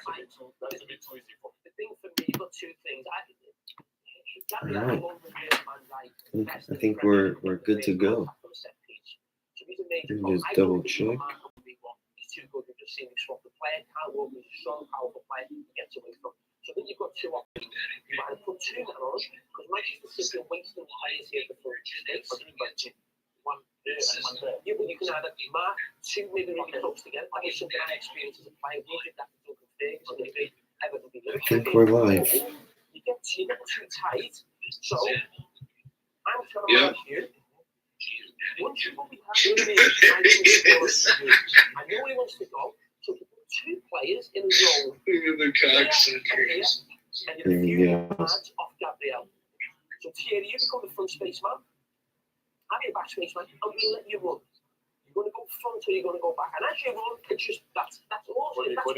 that's a bit too easy for me. The thing for me, you've got two things. All right. I think we're good to go. Let me just double check. Too good. We've just seen him swap the player. Can't work with a strong, powerful player he gets away from. So I think you've got two options. You might put two men on because Manchester City are wasting players here before one there and one there. Yeah, but you can either mark two maybe really close together. I guess something I experienced as a player. You did that to Duncan Ferguson. Maybe Everton be I think we're live. You get too tight. So I'm trying to ask you. Once you probably have I know he wants to go, so you put two players in a row. And you're lads off Gabriel. So Thierry, you become the front spaceman. I'm your back spaceman. I'm going to let you run. You're going to go front or you're going to go back. And as you run, it's just that's all. It's not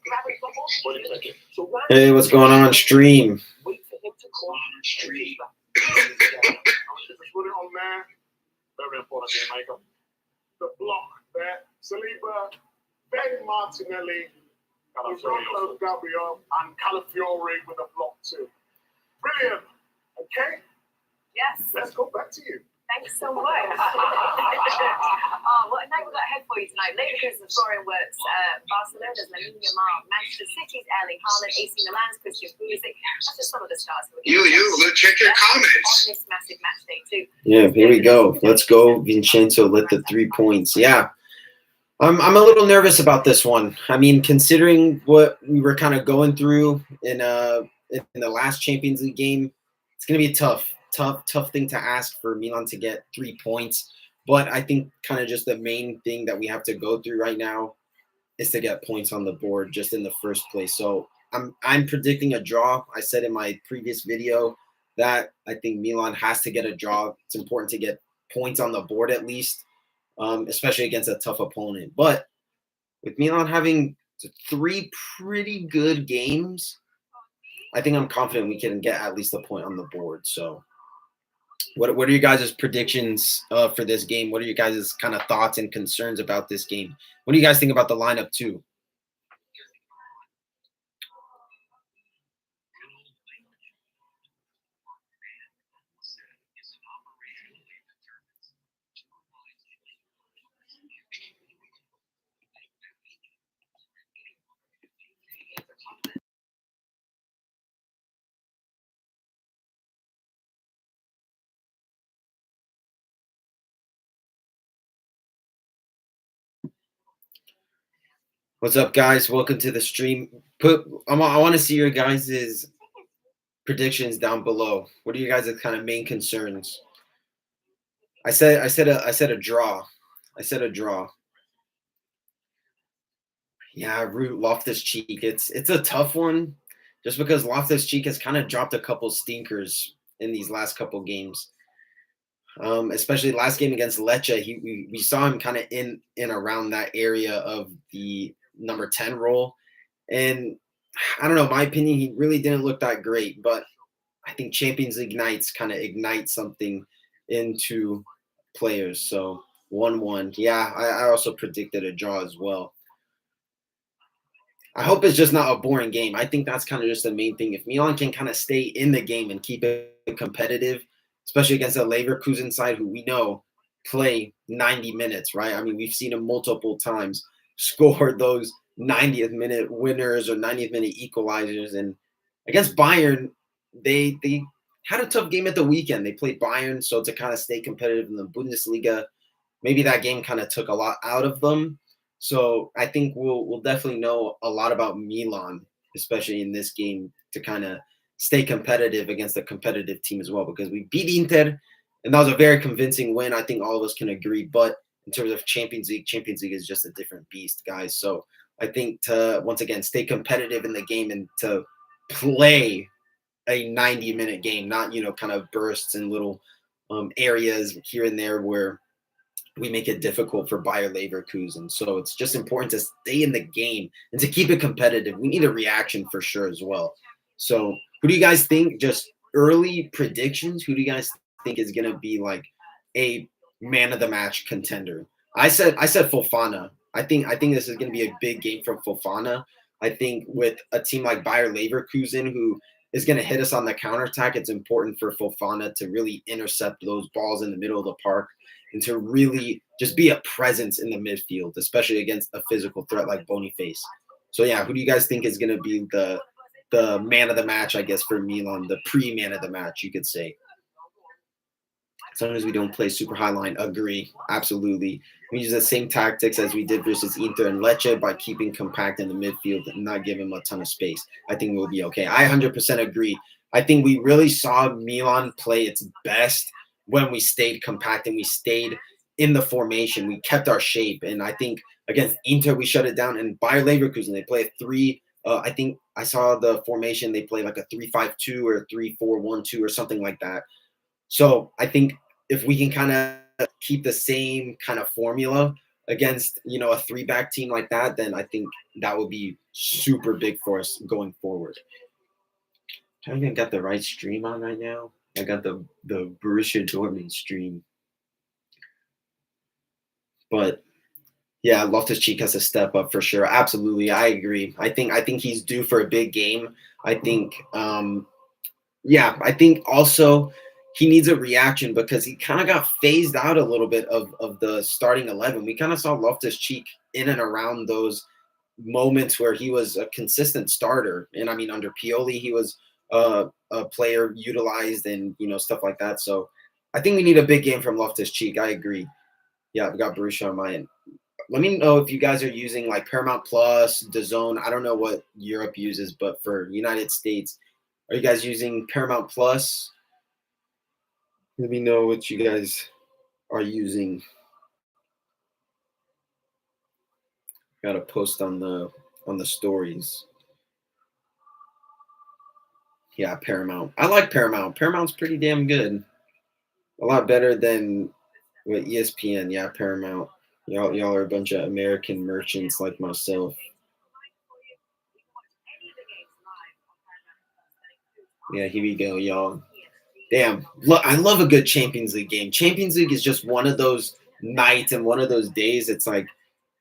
grabbing the ball. Hey, what's going on stream? Wait for him to come on stream. Just put it on there. Very important here, Michael. The block there. Saliba, Ben Martinelli, Roberto Gabriel, and Calafiore with a block too. Brilliant. Okay? Yes. Let's go back to you. Thanks so much. What a night we got ahead for you tonight. Leverkusen scoring works. Barcelona's Milan, Manchester City's Erling Haaland, AC Milan's Christian Pulisic. That's just some of the stars. Let's check your comments. On this massive match day too. Yeah, here we go. Let's go, Vincenzo. Let the 3 points. Yeah. I'm a little nervous about this one. I mean, considering what we were kind of going through in the last Champions League game, it's going to be tough thing to ask for Milan to get 3 points. But I think kind of just the main thing that we have to go through right now is to get points on the board just in the first place. So I'm predicting a draw. I said in my previous video that I think Milan has to get a draw. It's important to get points on the board at least, especially against a tough opponent. But with Milan having 3 pretty good games, I think I'm confident we can get at least a point on the board. So what are you guys' predictions for this game? What are you guys' kind of thoughts and concerns about this game? What do you guys think about the lineup too? What's up, guys? Welcome to the stream. I want to see your guys' predictions down below. What are you guys' kind of main concerns? I said a draw. I said a draw. Yeah, Root Loftus-Cheek. It's a tough one, just because Loftus-Cheek has kind of dropped a couple stinkers in these last couple games. Especially last game against Lecce, we saw him kind of in around that area of the number 10 role. And I don't know, my opinion, he really didn't look that great, but I think Champions League nights kind of ignite something into players. So 1-1. Yeah, I also predicted a draw as well. I hope it's just not a boring game. I think that's kind of just the main thing. If Milan can kind of stay in the game and keep it competitive, especially against a Leverkusen side who we know play 90 minutes, right? I mean, we've seen them multiple times score those 90th minute winners or 90th minute equalizers. And against Bayern, they had a tough game at the weekend. They played Bayern, so to kind of stay competitive in the Bundesliga, maybe that game kind of took a lot out of them. So I think we'll definitely know a lot about Milan, especially in this game, to kind of stay competitive against a competitive team as well, because we beat Inter, and that was a very convincing win. I think all of us can agree. But in terms of Champions League is just a different beast, guys. So I think to, once again, stay competitive in the game and to play a 90-minute game, not, kind of bursts and little areas here and there where we make it difficult for Bayer Leverkusen. So it's just important to stay in the game and to keep it competitive. We need a reaction for sure as well. So who do you guys think, just early predictions, who do you guys think is going to be like a man of the match contender? I said Fofana. I think this is going to be a big game from Fofana. I think with a team like Bayer Leverkusen, who is going to hit us on the counterattack, it's important for Fofana to really intercept those balls in the middle of the park and to really just be a presence in the midfield, especially against a physical threat like Boniface. So yeah, who do you guys think is going to be the man of the match, I guess, for Milan, the pre-man of the match, you could say? As long as we don't play super high line, agree. Absolutely. We use the same tactics as we did versus Inter and Lecce by keeping compact in the midfield and not giving them a ton of space. I think we'll be okay. I 100% agree. I think we really saw Milan play its best when we stayed compact and we stayed in the formation. We kept our shape. And I think against Inter, we shut it down. And Bayer Leverkusen, they play a 3. I think I saw the formation. They play like a 3-5-2 or 3-4-1-2 or something like that. So I think if we can kind of keep the same kind of formula against, a 3-back team like that, then I think that would be super big for us going forward. I haven't got the right stream on right now. I got the Borussia Dortmund stream. But yeah, Loftus-Cheek has to step up for sure. Absolutely. I agree. I think he's due for a big game. I think I think also he needs a reaction because he kind of got phased out a little bit of the starting 11. We kind of saw Loftus-Cheek in and around those moments where he was a consistent starter. And I mean, under Pioli, he was a player utilized and, stuff like that. So I think we need a big game from Loftus-Cheek. I agree. Yeah, I've got Borussia on my end. Let me know if you guys are using like Paramount Plus, DAZN. I don't know what Europe uses, but for United States, are you guys using Paramount Plus? Let me know what you guys are using. Got to post on the stories. Yeah, Paramount. I like Paramount. Paramount's pretty damn good. A lot better than with ESPN. Yeah, Paramount. Y'all are a bunch of American merchants like myself. Yeah, here we go, y'all. Damn, I love a good Champions League game. Champions League is just one of those nights and one of those days. It's like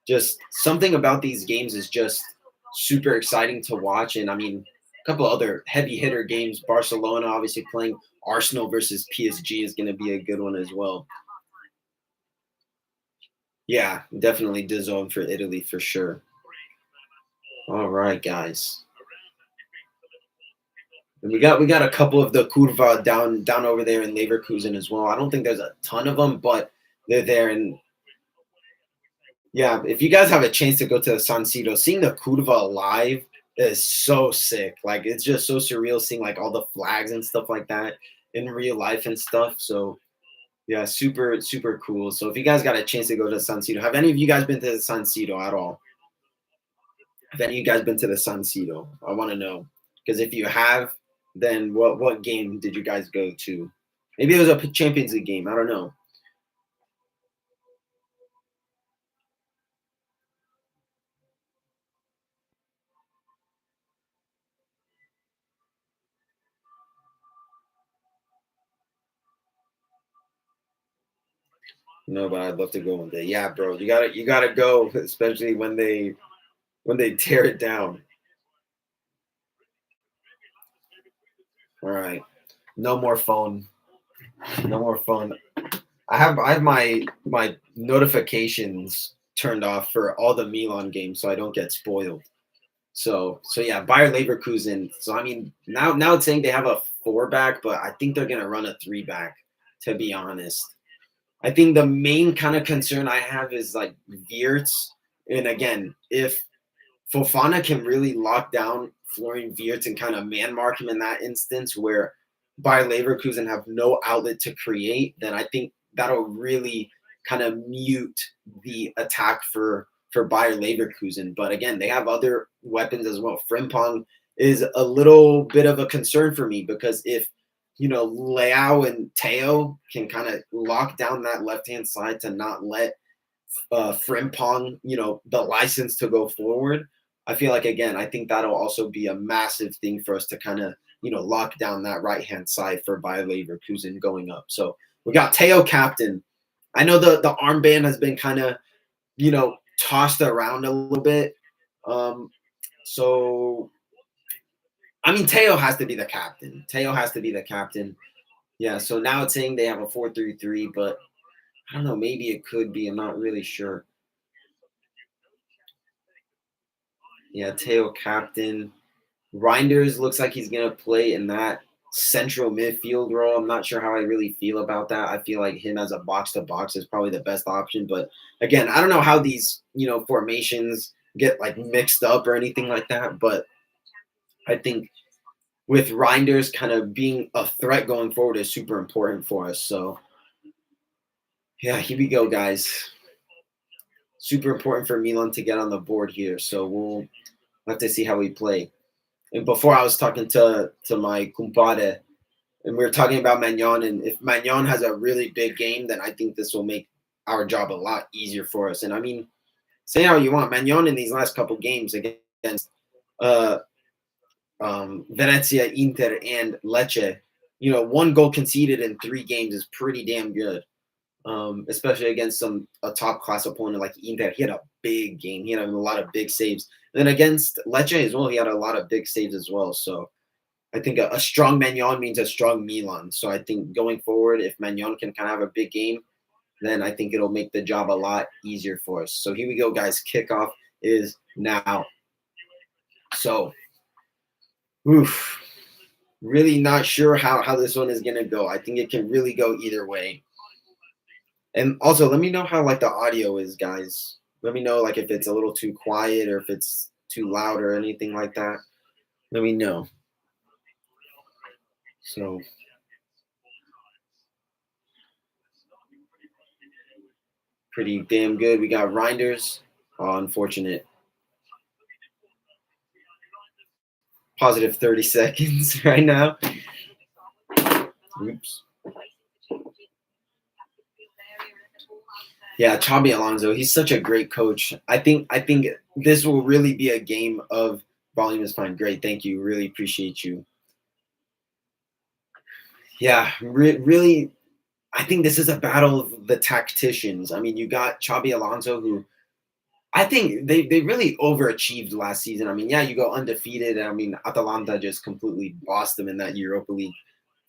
just something about these games is just super exciting to watch. And I mean, a couple other heavy hitter games. Barcelona obviously playing Arsenal versus PSG is going to be a good one as well. Yeah, definitely DAZN for Italy for sure. All right, guys. And we got a couple of the Curva down over there in Leverkusen as well. I don't think there's a ton of them, but they're there. And yeah, if you guys have a chance to go to the San Siro, seeing the Curva live is so sick. Like it's just so surreal seeing like all the flags and stuff like that in real life and stuff. So yeah, super, super cool. So if you guys got a chance to go to San Siro, have any of you guys been to the San Siro at all? Have any of you guys been to the San Siro? I want to know. Because if you have, then what game did you guys go to? Maybe it was a Champions League game. I don't know. No, but I'd love to go one day. Yeah, bro, you gotta go, especially when they tear it down. All right, no more phone. No more phone. I have my notifications turned off for all the Milan games, so I don't get spoiled. So yeah, Bayer Leverkusen. So I mean, now it's saying they have a 4-back, but I think they're gonna run a 3-back. To be honest, I think the main kind of concern I have is like Wirtz, and again, if Fofana can really lock down Florian Wirtz and kind of man mark him in that instance where Bayer Leverkusen have no outlet to create, then I think that'll really kind of mute the attack for Bayer Leverkusen. But again, they have other weapons as well. Frimpong is a little bit of a concern for me because if Leao and Teo can kind of lock down that left-hand side to not let Frimpong, the license to go forward, I feel like, again, I think that'll also be a massive thing for us to kind of, lock down that right-hand side for Bayer Leverkusen going up. So we got Teo captain. I know the armband has been kind of, tossed around a little bit. So I mean, Teo has to be the captain. Teo has to be the captain. Yeah. So now it's saying they have a 4-3-3, but I don't know. Maybe it could be. I'm not really sure. Yeah, Teo captain. Reinders looks like he's gonna play in that central midfield role. I'm not sure how I really feel about that. I feel like him as a box to box is probably the best option. But again, I don't know how these formations get like mixed up or anything like that. But I think with Reinders kind of being a threat going forward is super important for us. So yeah, here we go, guys. Super important for Milan to get on the board here. So we'll have to see how we play. And before I was talking to my compadre, and we were talking about Magnon, and if Magnon has a really big game, then I think this will make our job a lot easier for us. And I mean, say how you want, Magnon in these last couple games against Venezia, Inter, and Lecce, 1 goal conceded in 3 games is pretty damn good. Especially against a top class opponent like Inter. He had a big game. He had a lot of big saves. And then against Lecce as well, he had a lot of big saves as well. So I think a strong Magnon means a strong Milan. So I think going forward, if Magnon can kind of have a big game, then I think it'll make the job a lot easier for us. So here we go, guys. Kickoff is now. So, really not sure how this one is going to go. I think it can really go either way. And also, let me know how like the audio is, guys. Let me know like if it's a little too quiet or if it's too loud or anything like that. Let me know. So pretty damn good. We got Reinders. Oh, unfortunate. Positive 30 seconds right now. Oops. Yeah, Xabi Alonso, he's such a great coach. I think this will really be a game of volume is fine. Great, thank you. Really appreciate you. Yeah, really, I think this is a battle of the tacticians. I mean, you got Xabi Alonso, who I think they really overachieved last season. I mean, yeah, you go undefeated. I mean, Atalanta just completely bossed them in that Europa League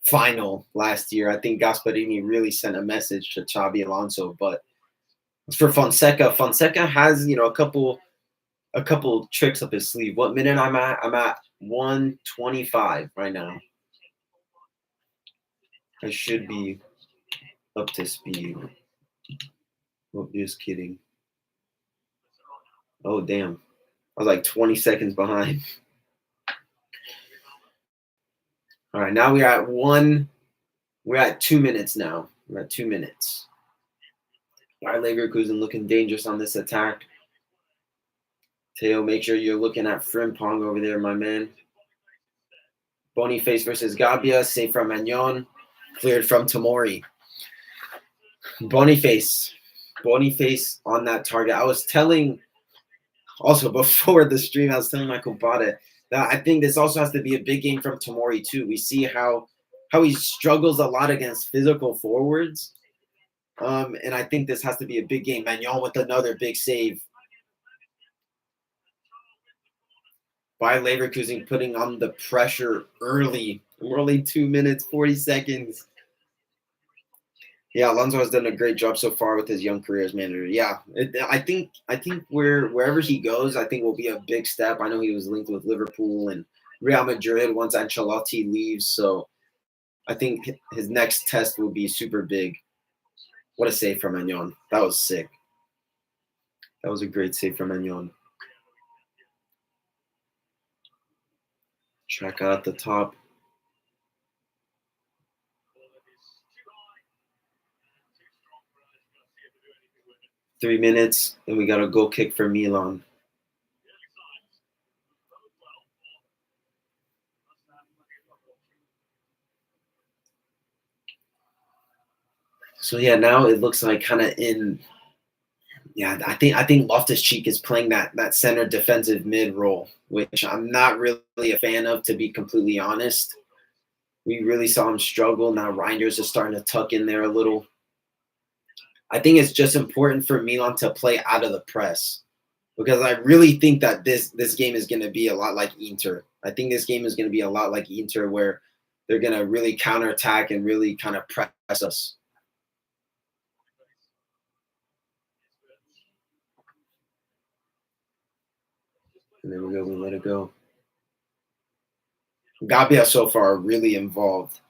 final last year. I think Gasparini really sent a message to Xabi Alonso, but for Fonseca has a couple tricks up his sleeve. What minute I'm at? I'm at 125 right now. I should be up to speed. Oh, just kidding. Oh damn, I was like 20 seconds behind. All right, now we're at 2 minutes now. We're at 2 minutes. All right, Leverkusen looking dangerous on this attack. Teo, make sure you're looking at Frimpong over there, my man. Boniface versus Gabbia, safe from Magnon, cleared from Tomori. Boniface on that target. I was telling, also before the stream, I was telling my compadre that I think this also has to be a big game from Tomori too. We see how he struggles a lot against physical forwards. And I think this has to be a big game. Magnon with another big save. By Leverkusen putting on the pressure early. We're only 2 minutes, 40 seconds. Yeah, Alonso has done a great job so far with his young career as manager. Yeah, I think wherever he goes, I think will be a big step. I know he was linked with Liverpool and Real Madrid once Ancelotti leaves. So I think his next test will be super big. What a save from Magnon. That was sick. That was a great save from Magnon. Track out at the top. Three minutes, and we got a goal kick for Milan. So yeah, now it looks like kind of in. Yeah, I think Loftus-Cheek is playing that center defensive mid role, which I'm not really a fan of, to be completely honest. We really saw him struggle. Now Reinders is starting to tuck in there a little. I think it's just important for Milan to play out of the press because I really think that this game is going to be a lot like Inter. I think this game is going to be a lot like Inter where they're going to really counterattack and really kind of press us. And there we go. We let it go. Gabia so far really involved.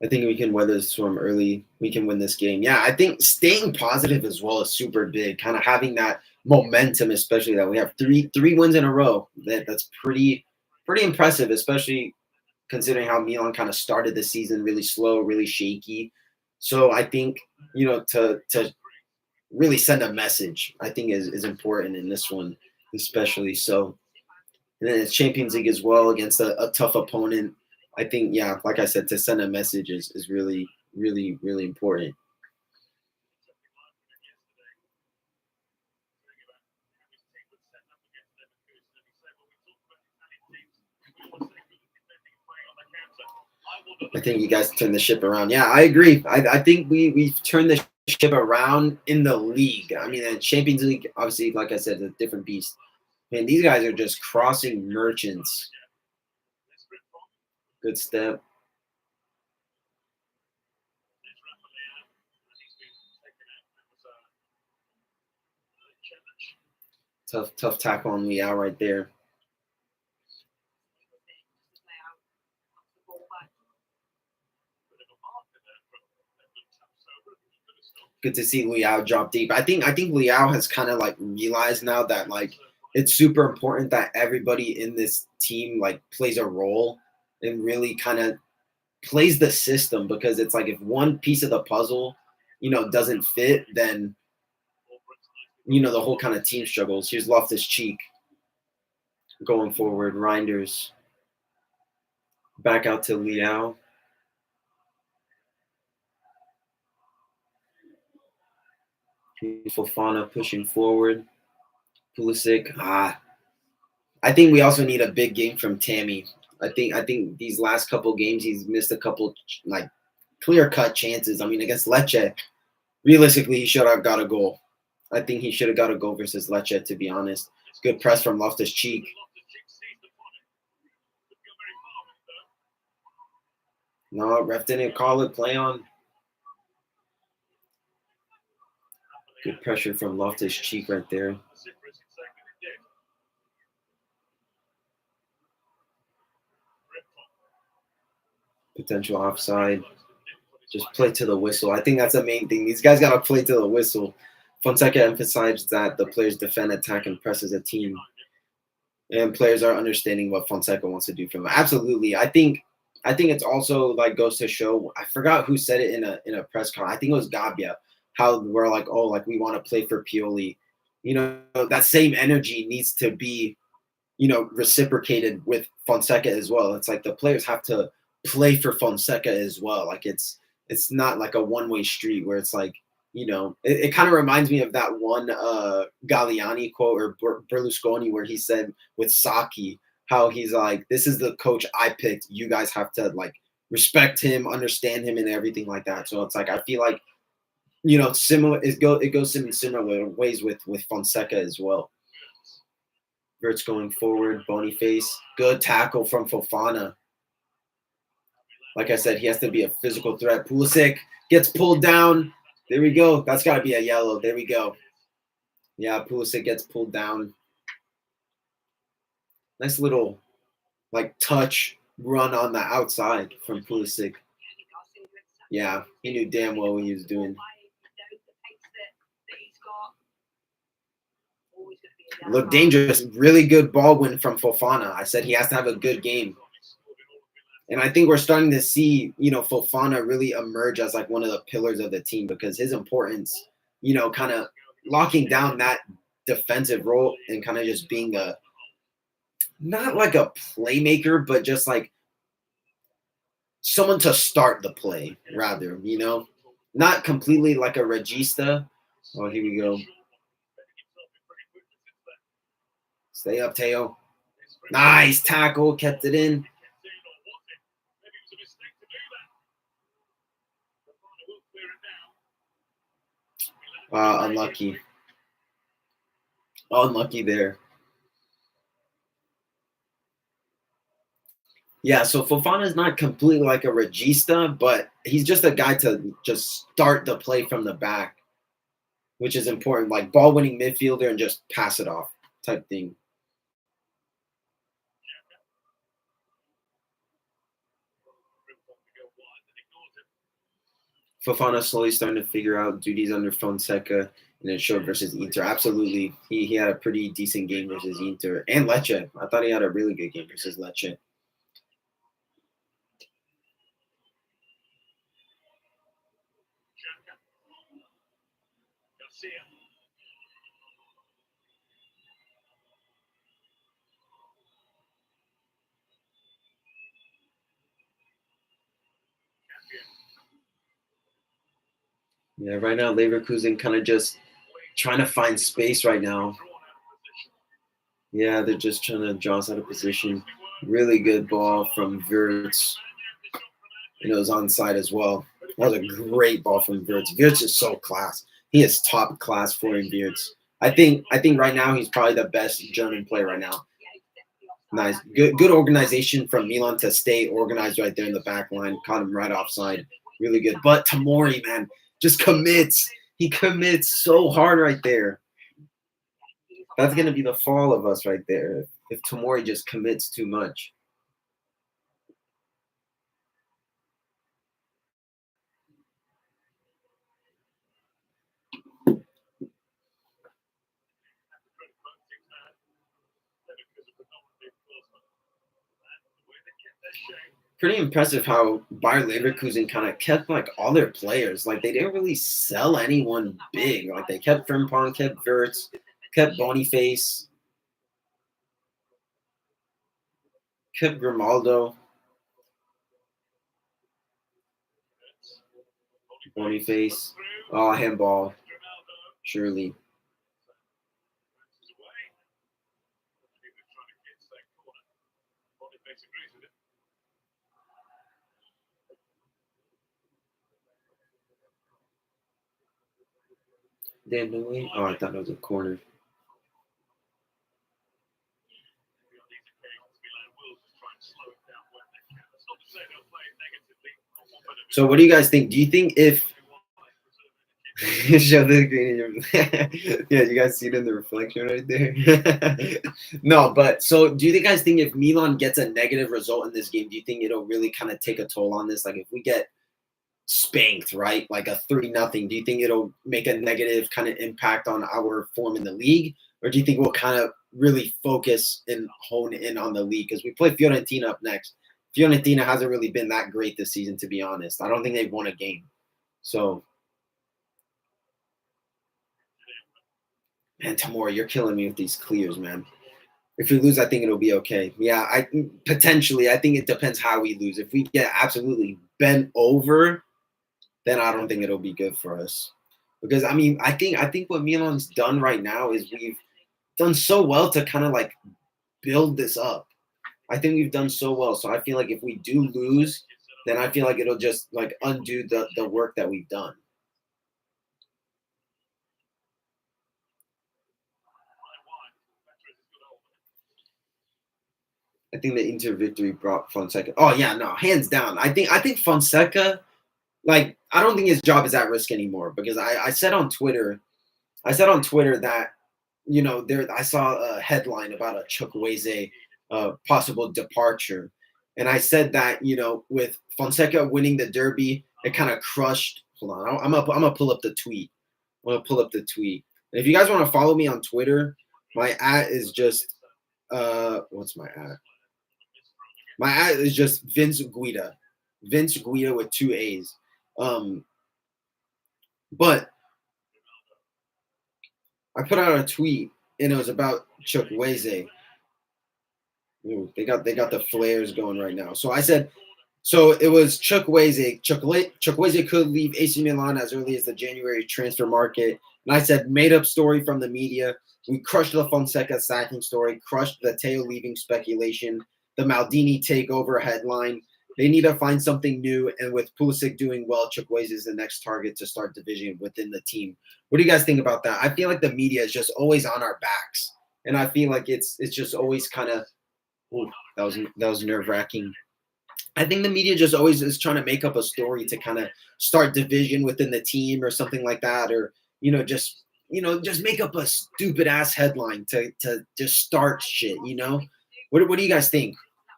I think we can weather the storm early. We can win this game. Yeah, I think staying positive as well is super big. Kind of having that momentum, especially that we have three wins in a row. That's pretty impressive, especially considering how Milan kind of started the season really slow, really shaky. So I think to really send a message, I think is important in this one, especially so. And then it's Champions League as well against a tough opponent. I think, yeah, like I said, to send a message is really, really, really important. I think you guys turned the ship around. Yeah, I agree. I think we've turned the ship around in the league. I mean, the Champions League, obviously, like I said, is a different beast. Man, these guys are just crossing merchants. Good step. Tough tackle on Liao right there. Good to see Liao drop deep. I think Liao has kind of like realized now that like it's super important that everybody in this team like plays a role and really kind of plays the system, because it's like if one piece of the puzzle, doesn't fit, then the whole kind of team struggles. Here's Loftus Cheek going forward. Reinders back out to Liao. Fofana pushing forward. Pulisic. I think we also need a big game from Tammy. I think these last couple games he's missed a couple like clear-cut chances. I mean, against Lecce, realistically he should have got a goal. I think he should have got a goal versus Lecce, to be honest. Good press from Loftus Cheek. No, ref didn't call it. Play on. Good pressure from Loftus Cheek right there. Potential offside. Just play to the whistle. I think that's the main thing. These guys got to play to the whistle. Fonseca emphasized that the players defend, attack, and press as a team. And players are understanding what Fonseca wants to do from them. Absolutely. I think it's also like goes to show, I forgot who said it in a press conference. I think it was Gabia, how we're like, oh, like we want to play for Pioli. That same energy needs to be, reciprocated with Fonseca as well. It's like the players have to play for Fonseca as well. Like it's not like a one-way street where it's like, it kind of reminds me of that one Galliani quote or Berlusconi where he said with Saki, how he's like, this is the coach I picked. You guys have to like respect him, understand him, and everything like that. So it's like, I feel like, similar. It goes in similar ways with Fonseca as well. Verts going forward, Boniface. Good tackle from Fofana. Like I said, he has to be a physical threat. Pulisic gets pulled down. There we go. That's got to be a yellow. There we go. Yeah, Pulisic gets pulled down. Nice little, like, touch run on the outside from Pulisic. Yeah, he knew damn well what he was doing. Look dangerous. Really good ball win from Fofana. I said he has to have a good game. And I think we're starting to see, Fofana really emerge as like one of the pillars of the team, because his importance, kind of locking down that defensive role and kind of just being not like a playmaker, but just like someone to start the play rather, not completely like a regista. Oh, here we go. Stay up, Teo. Nice tackle, kept it in. Unlucky. Unlucky there. Yeah, so Fofana is not completely like a regista, but he's just a guy to just start the play from the back, which is important. Like ball-winning midfielder and just pass it off type thing. Fofana slowly starting to figure out duties under Fonseca, and it showed versus Inter. Absolutely, he had a pretty decent game versus Inter and Lecce. I thought he had a really good game versus Lecce. Yeah, right now Leverkusen kind of just trying to find space right now. Yeah, they're just trying to draw us out of position. Really good ball from Wirtz. And it was onside as well. That was a great ball from Wirtz. Wirtz is so class. He is top class Florian Wirtz. I think right now he's probably the best German player right now. Nice. Good organization from Milan to stay organized right there in the back line. Caught him right offside. Really good. But Tomori, man, just commits. He commits so hard right there. That's going to be the fall of us right there if Tomori just commits too much. Pretty impressive how Bayer Leverkusen kind of kept like all their players. Like they didn't really sell anyone big. Like they kept Frimpong, kept Wirtz, kept Boniface, kept Grimaldo. Boniface. Oh, handball. Surely. Dan Newey? Oh, I thought it was a corner. So what do you guys think? Do you think if show the green in your yeah, you guys see it in the reflection right there? No, but so do you guys think if Milan gets a negative result in this game, do you think it'll really kind of take a toll on this? Like if we get spanked, right? Like a 3-0, do you think it'll make a negative kind of impact on our form in the league? Or do you think we'll kind of really focus and hone in on the league? Because we play Fiorentina up next. Fiorentina hasn't really been that great this season, to be honest. I don't think they've won a game. So, man, Tamora, you're killing me with these clears, man. If we lose, I think it'll be okay. Yeah, I potentially. I think it depends how we lose. If we get absolutely bent over, then I don't think it'll be good for us. Because I mean, I think what Milan's done right now is we've done so well to kind of like build this up. I think we've done so well. So I feel like if we do lose, then I feel like it'll just like undo the work that we've done. I think the Inter victory brought Fonseca. Oh yeah, no, hands down. I think Fonseca, like, I don't think his job is at risk anymore because I said on Twitter that, you know, I saw a headline about a Chukwueze possible departure. And I said that, you know, with Fonseca winning the Derby, it kind of crushed. Hold on, I'm gonna pull up the tweet. I'm gonna pull up the tweet. And if you guys want to follow me on Twitter, my @ is just what's my @? My @ is just Vince Guida. Vince Guida with 2 A's. But I put out a tweet and it was about Chukwueze. Ooh, they got the flares going right now. So I said, so it was Chukwueze. Chukwueze could leave AC Milan as early as the January transfer market. And I said, made up story from the media. We crushed the Fonseca sacking story, crushed the Teo leaving speculation, the Maldini takeover headline. They need to find something new. And with Pulisic doing well, Chukwueze is the next target to start division within the team. What do you guys think about that? I feel like the media is just always on our backs. And I feel like it's just always kind of that was nerve-wracking. I think the media just always is trying to make up a story to kind of start division within the team or something like that, or just make up a stupid ass headline to just start shit. What do you guys think?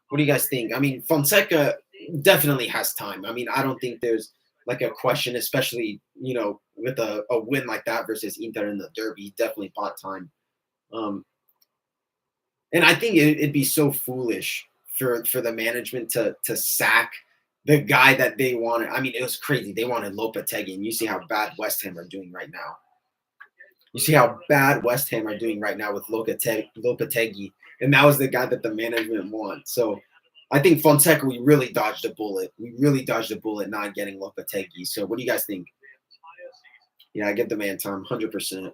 What do you guys think? I mean, Fonseca definitely has time. I mean, I don't think there's like a question, especially with a win like that versus Inter in the derby. He definitely bought time. And I think it'd be so foolish for the management to sack the guy that they wanted. I mean, it was crazy. They wanted Lopetegui, and you see how bad West Ham are doing right now. You see how bad West Ham are doing right now with Lopetegui, and that was the guy that the management wants. So I think Fonseca, we really dodged a bullet. We really dodged a bullet not getting Lopetegui. So what do you guys think? Yeah, I give the man time, 100%.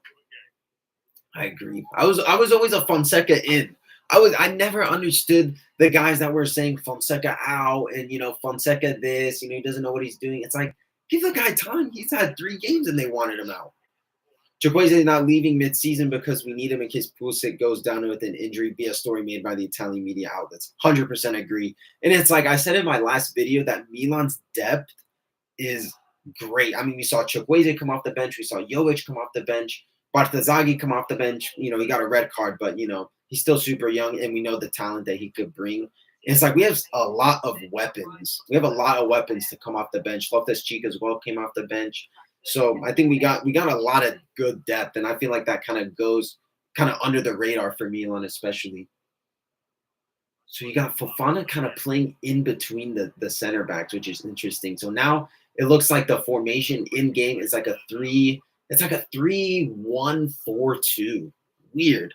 I agree. I was always a Fonseca in. I never understood the guys that were saying Fonseca out and Fonseca this, he doesn't know what he's doing. It's like, give the guy time. He's had 3 games and they wanted him out. Chukwueze is not leaving mid-season because we need him in case Pulisic goes down with an injury, be a story made by the Italian media outlets. 100% agree. And it's like I said in my last video that Milan's depth is great. I mean, we saw Chukwueze come off the bench. We saw Jovic come off the bench. Bartazagi come off the bench. He got a red card, but, he's still super young, and we know the talent that he could bring. And it's like we have a lot of weapons. We have a lot of weapons to come off the bench. Loftus-Cheek as well came off the bench. So I think we got a lot of good depth, and I feel like that kind of goes under the radar for Milan especially. So you got Fofana kind of playing in between the center backs, which is interesting. So now it looks like the formation in game is like a 3-1-4-2. Weird.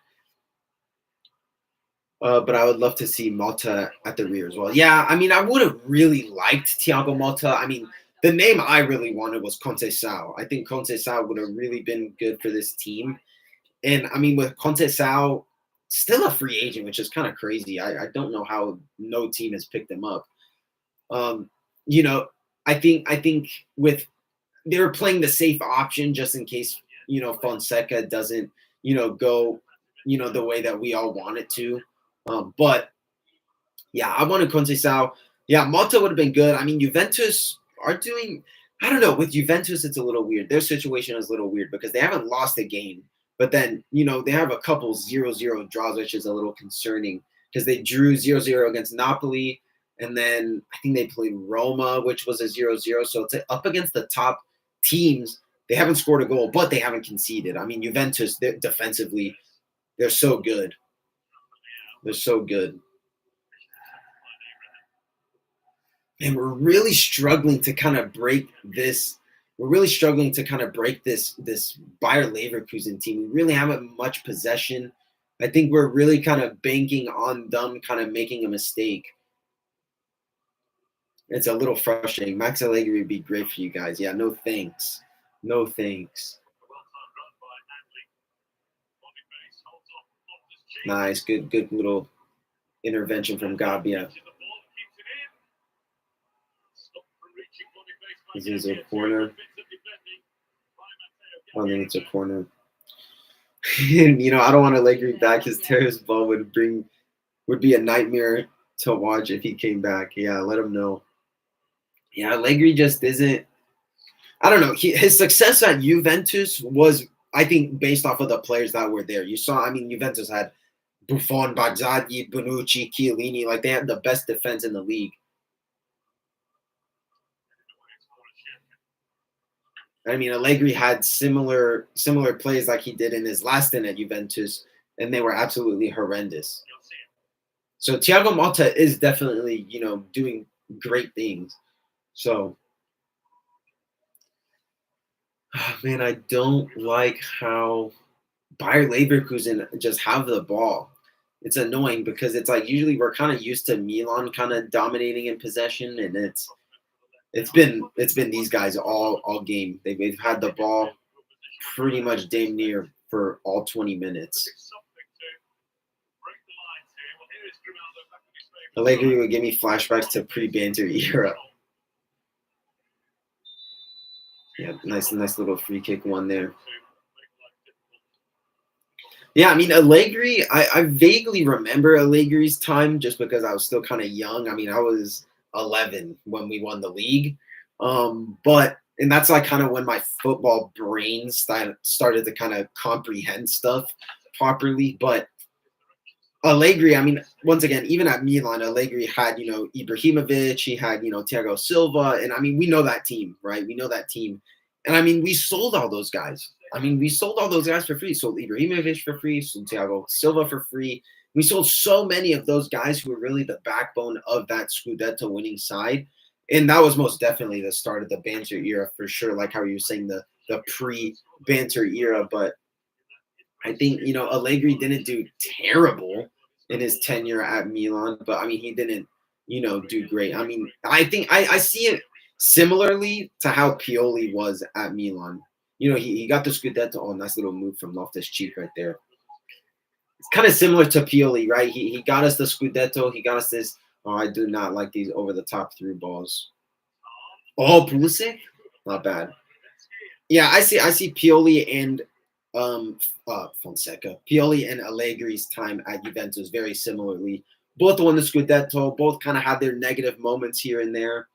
But I would love to see Motta at the rear as well. Yeah, I mean, I would have really liked Thiago Motta. I mean, the name I really wanted was Conceição. I think Conceição would have really been good for this team. And, I mean, with Conceição still a free agent, which is kind of crazy. I don't know how no team has picked him up. I think with they were playing the safe option just in case, Fonseca doesn't, go, the way that we all want it to. But yeah, I wanted Conceição. Yeah, Motta would have been good. I mean, Juventus are doing, I don't know, with Juventus, it's a little weird. Their situation is a little weird because they haven't lost a game, but then, they have a couple 0-0 draws, which is a little concerning because they drew 0-0 against Napoli. And then I think they played Roma, which was a 0-0. So it's up against the top teams. They haven't scored a goal, but they haven't conceded. I mean, Juventus, defensively, they're so good. They're so good. And we're really struggling to kind of break this. We're really struggling to kind of break this Bayer Leverkusen team. We really haven't much possession. I think we're really kind of banking on them kind of making a mistake. It's a little frustrating. Max Allegri would be great for you guys. Yeah, no thanks. No thanks. Nice, good little intervention from Gabia. This is a corner. I think it's a corner. And, I don't want Allegri back. His terrorist ball would be a nightmare to watch if he came back. Yeah, let him know. Yeah, Allegri just isn't. I don't know. His success at Juventus was, I think, based off of the players that were there. You saw, I mean, Juventus had Buffon, Barzagli, Bonucci, Chiellini. Like, they had the best defense in the league. I mean, Allegri had similar plays like he did in his last stint at Juventus, and they were absolutely horrendous. So Thiago Motta is definitely, doing great things. So, man, I don't like how Bayer Leverkusen just have the ball. It's annoying because it's like usually we're kind of used to Milan kind of dominating in possession, and it's been these guys all game. They've had the ball pretty much damn near for all 20 minutes. Allegri would give me flashbacks to pre-banter era. Yeah, nice little free kick one there. Yeah, I mean, Allegri, I vaguely remember Allegri's time just because I was still kind of young. I mean, I was 11 when we won the league. And that's like kind of when my football brain started to kind of comprehend stuff properly. But Allegri, I mean, once again, even at Milan, Allegri had, Ibrahimovic, he had, Thiago Silva. And I mean, we know that team, right? We know that team. And I mean, we sold all those guys. I mean, we sold all those guys for free. Sold Ibrahimovic for free, sold Thiago Silva for free. We sold so many of those guys who were really the backbone of that Scudetto winning side. And that was most definitely the start of the banter era for sure, like how you were saying the pre-banter era. But I think, Allegri didn't do terrible in his tenure at Milan. But, I mean, he didn't, do great. I mean, I think I see it similarly to how Pioli was at Milan. He got the Scudetto. Oh, nice little move from Loftus-Cheek right there. It's kind of similar to Pioli, right? He got us the Scudetto. He got us this. Oh, I do not like these over-the-top through balls. Oh, Pulisic? Not bad. Yeah, I see Pioli and Fonseca. Pioli and Allegri's time at Juventus very similarly. Both won the Scudetto. Both kind of had their negative moments here and there.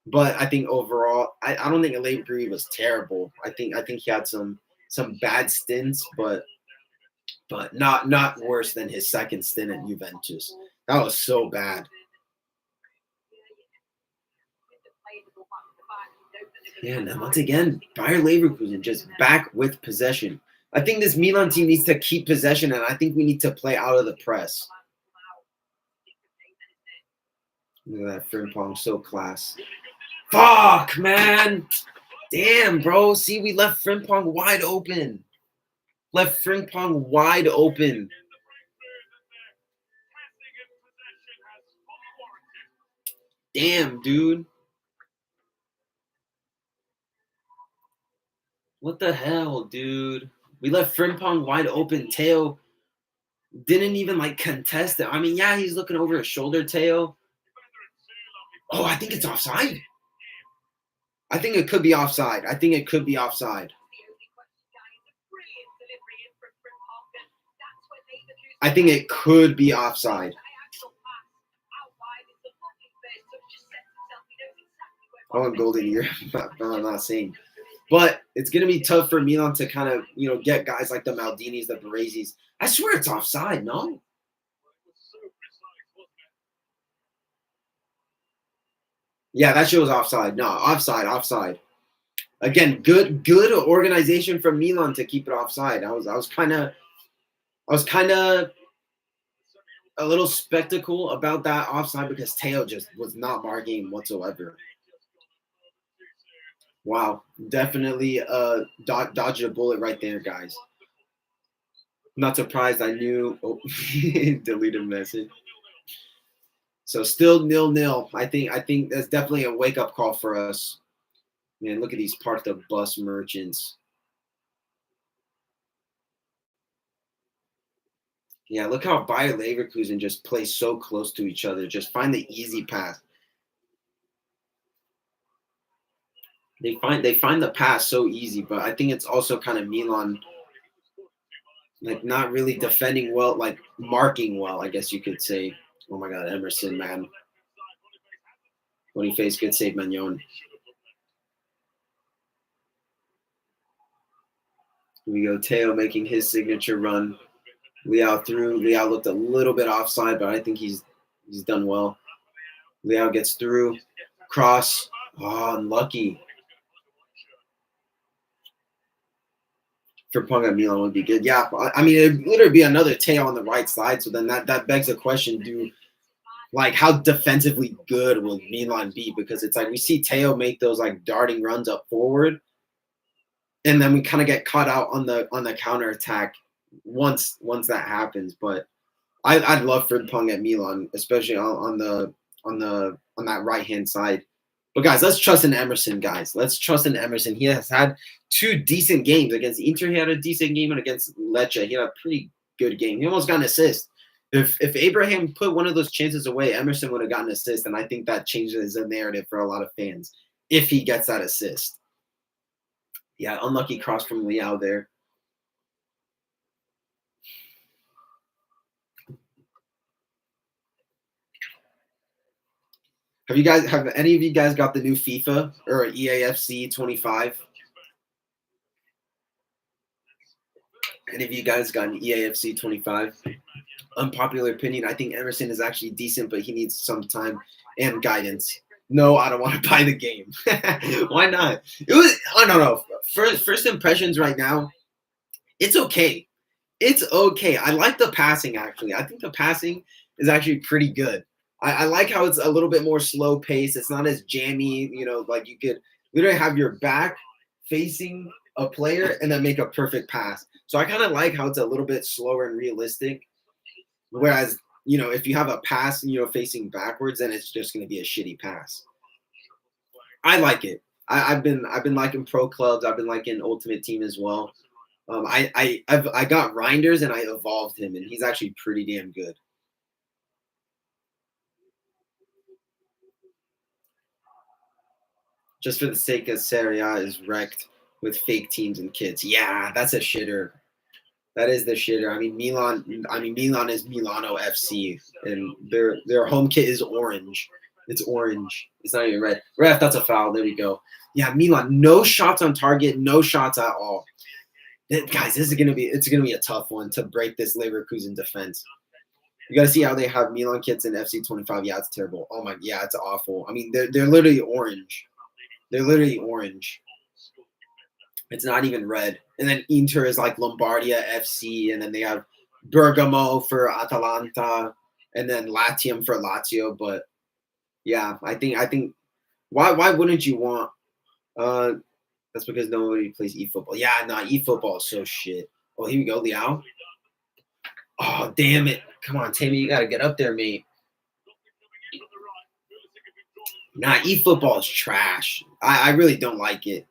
But I think overall, I don't think Allegri was terrible. I think he had some bad stints, but not worse than his second stint at Juventus. That was so bad. Yeah, and once again, Bayer Leverkusen just back with possession. I think this Milan team needs to keep possession, and I think we need to play out of the press. Look at that Frimpong, so class. Fuck, man. Damn, bro. See, we left Frimpong wide open. Left Frimpong wide open. Damn, dude. What the hell, dude? We left Frimpong wide open. Teo didn't even, contest it. I mean, yeah, he's looking over his shoulder, Teo. Oh, I think it's offside. I think it could be offside. I think it could be offside. I think it could be offside. Oh, golden year. I'm not saying. But it's going to be tough for Milan to kind of, get guys like the Maldinis, the Bareses. I swear it's offside, no? Yeah, that shit was offside. No, offside. Again, good organization from Milan to keep it offside. I was kind of a little spectacle about that offside because Teo just was not marking whatsoever. Wow, definitely dodged a bullet right there, guys. Not surprised. I knew. Oh, deleted message. So still 0-0. I think that's definitely a wake up call for us. Man, look at these parked up bus merchants. Yeah, look how Bayer Leverkusen just plays so close to each other. Just find the easy pass. They find the pass so easy, but I think it's also kind of Milan, not really defending well, marking well, I guess you could say. Oh my God, Emerson, man. Boniface, good save, Magnon. Here we go, Teo making his signature run. Leao through. Leao looked a little bit offside, but I think he's done well. Leao gets through. Cross. Oh, unlucky. Frimpong at Milan would be good. Yeah, I mean, it would literally be another Teo on the right side. So then that begs the question, how defensively good will Milan be? Because it's we see Teo make those darting runs up forward. And then we kind of get caught out on the counterattack once that happens. But I'd love Frimpong at Milan, especially on that right-hand side. But guys, let's trust in Emerson, guys. Let's trust in Emerson. He has had 2 decent games. Against Inter, he had a decent game, and against Lecce, he had a pretty good game. He almost got an assist If Abraham put one of those chances away, Emerson would have gotten an assist, and I think that changes the narrative for a lot of fans if he gets that assist. Yeah, unlucky cross from Leao there. Have any of you guys got the new FIFA or EAFC 25? Any of you guys got an EAFC 25? Unpopular opinion, I think Emerson is actually decent, but he needs some time and guidance. No, I don't want to buy the game. Why not? I don't know. First impressions right now, it's okay. It's okay. I like the passing, actually. I think the passing is actually pretty good. I like how it's a little bit more slow pace. It's not as jammy, like you could literally have your back facing a player and then make a perfect pass. So I kind of like how it's a little bit slower and realistic. Whereas, if you have a pass, facing backwards, then it's just going to be a shitty pass. I like it. I've been liking pro clubs. I've been liking Ultimate Team as well. I got Reinders and I evolved him, and he's actually pretty damn good. Just for the sake of Serie A is wrecked with fake teams and kits. Yeah, that's a shitter. That is the shitter. I mean, Milan is Milano FC, and their home kit is orange. It's orange. It's not even red. Ref, that's a foul. There we go. Yeah, Milan, no shots on target, no shots at all. Guys, it's gonna be a tough one to break this Leverkusen defense. You gotta see how they have Milan kits in FC 25. Yeah, it's terrible. Oh my, yeah, it's awful. I mean, they're literally orange. They're literally orange. It's not even red. And then Inter is like Lombardia FC, and then they have Bergamo for Atalanta, and then Latium for Lazio. But yeah, I think why wouldn't you want? That's because nobody plays eFootball. Yeah, nah, eFootball is so shit. Oh, here we go, Leao. Oh, damn it! Come on, Tammy, you gotta get up there, mate. Nah, eFootball is trash. I really don't like it.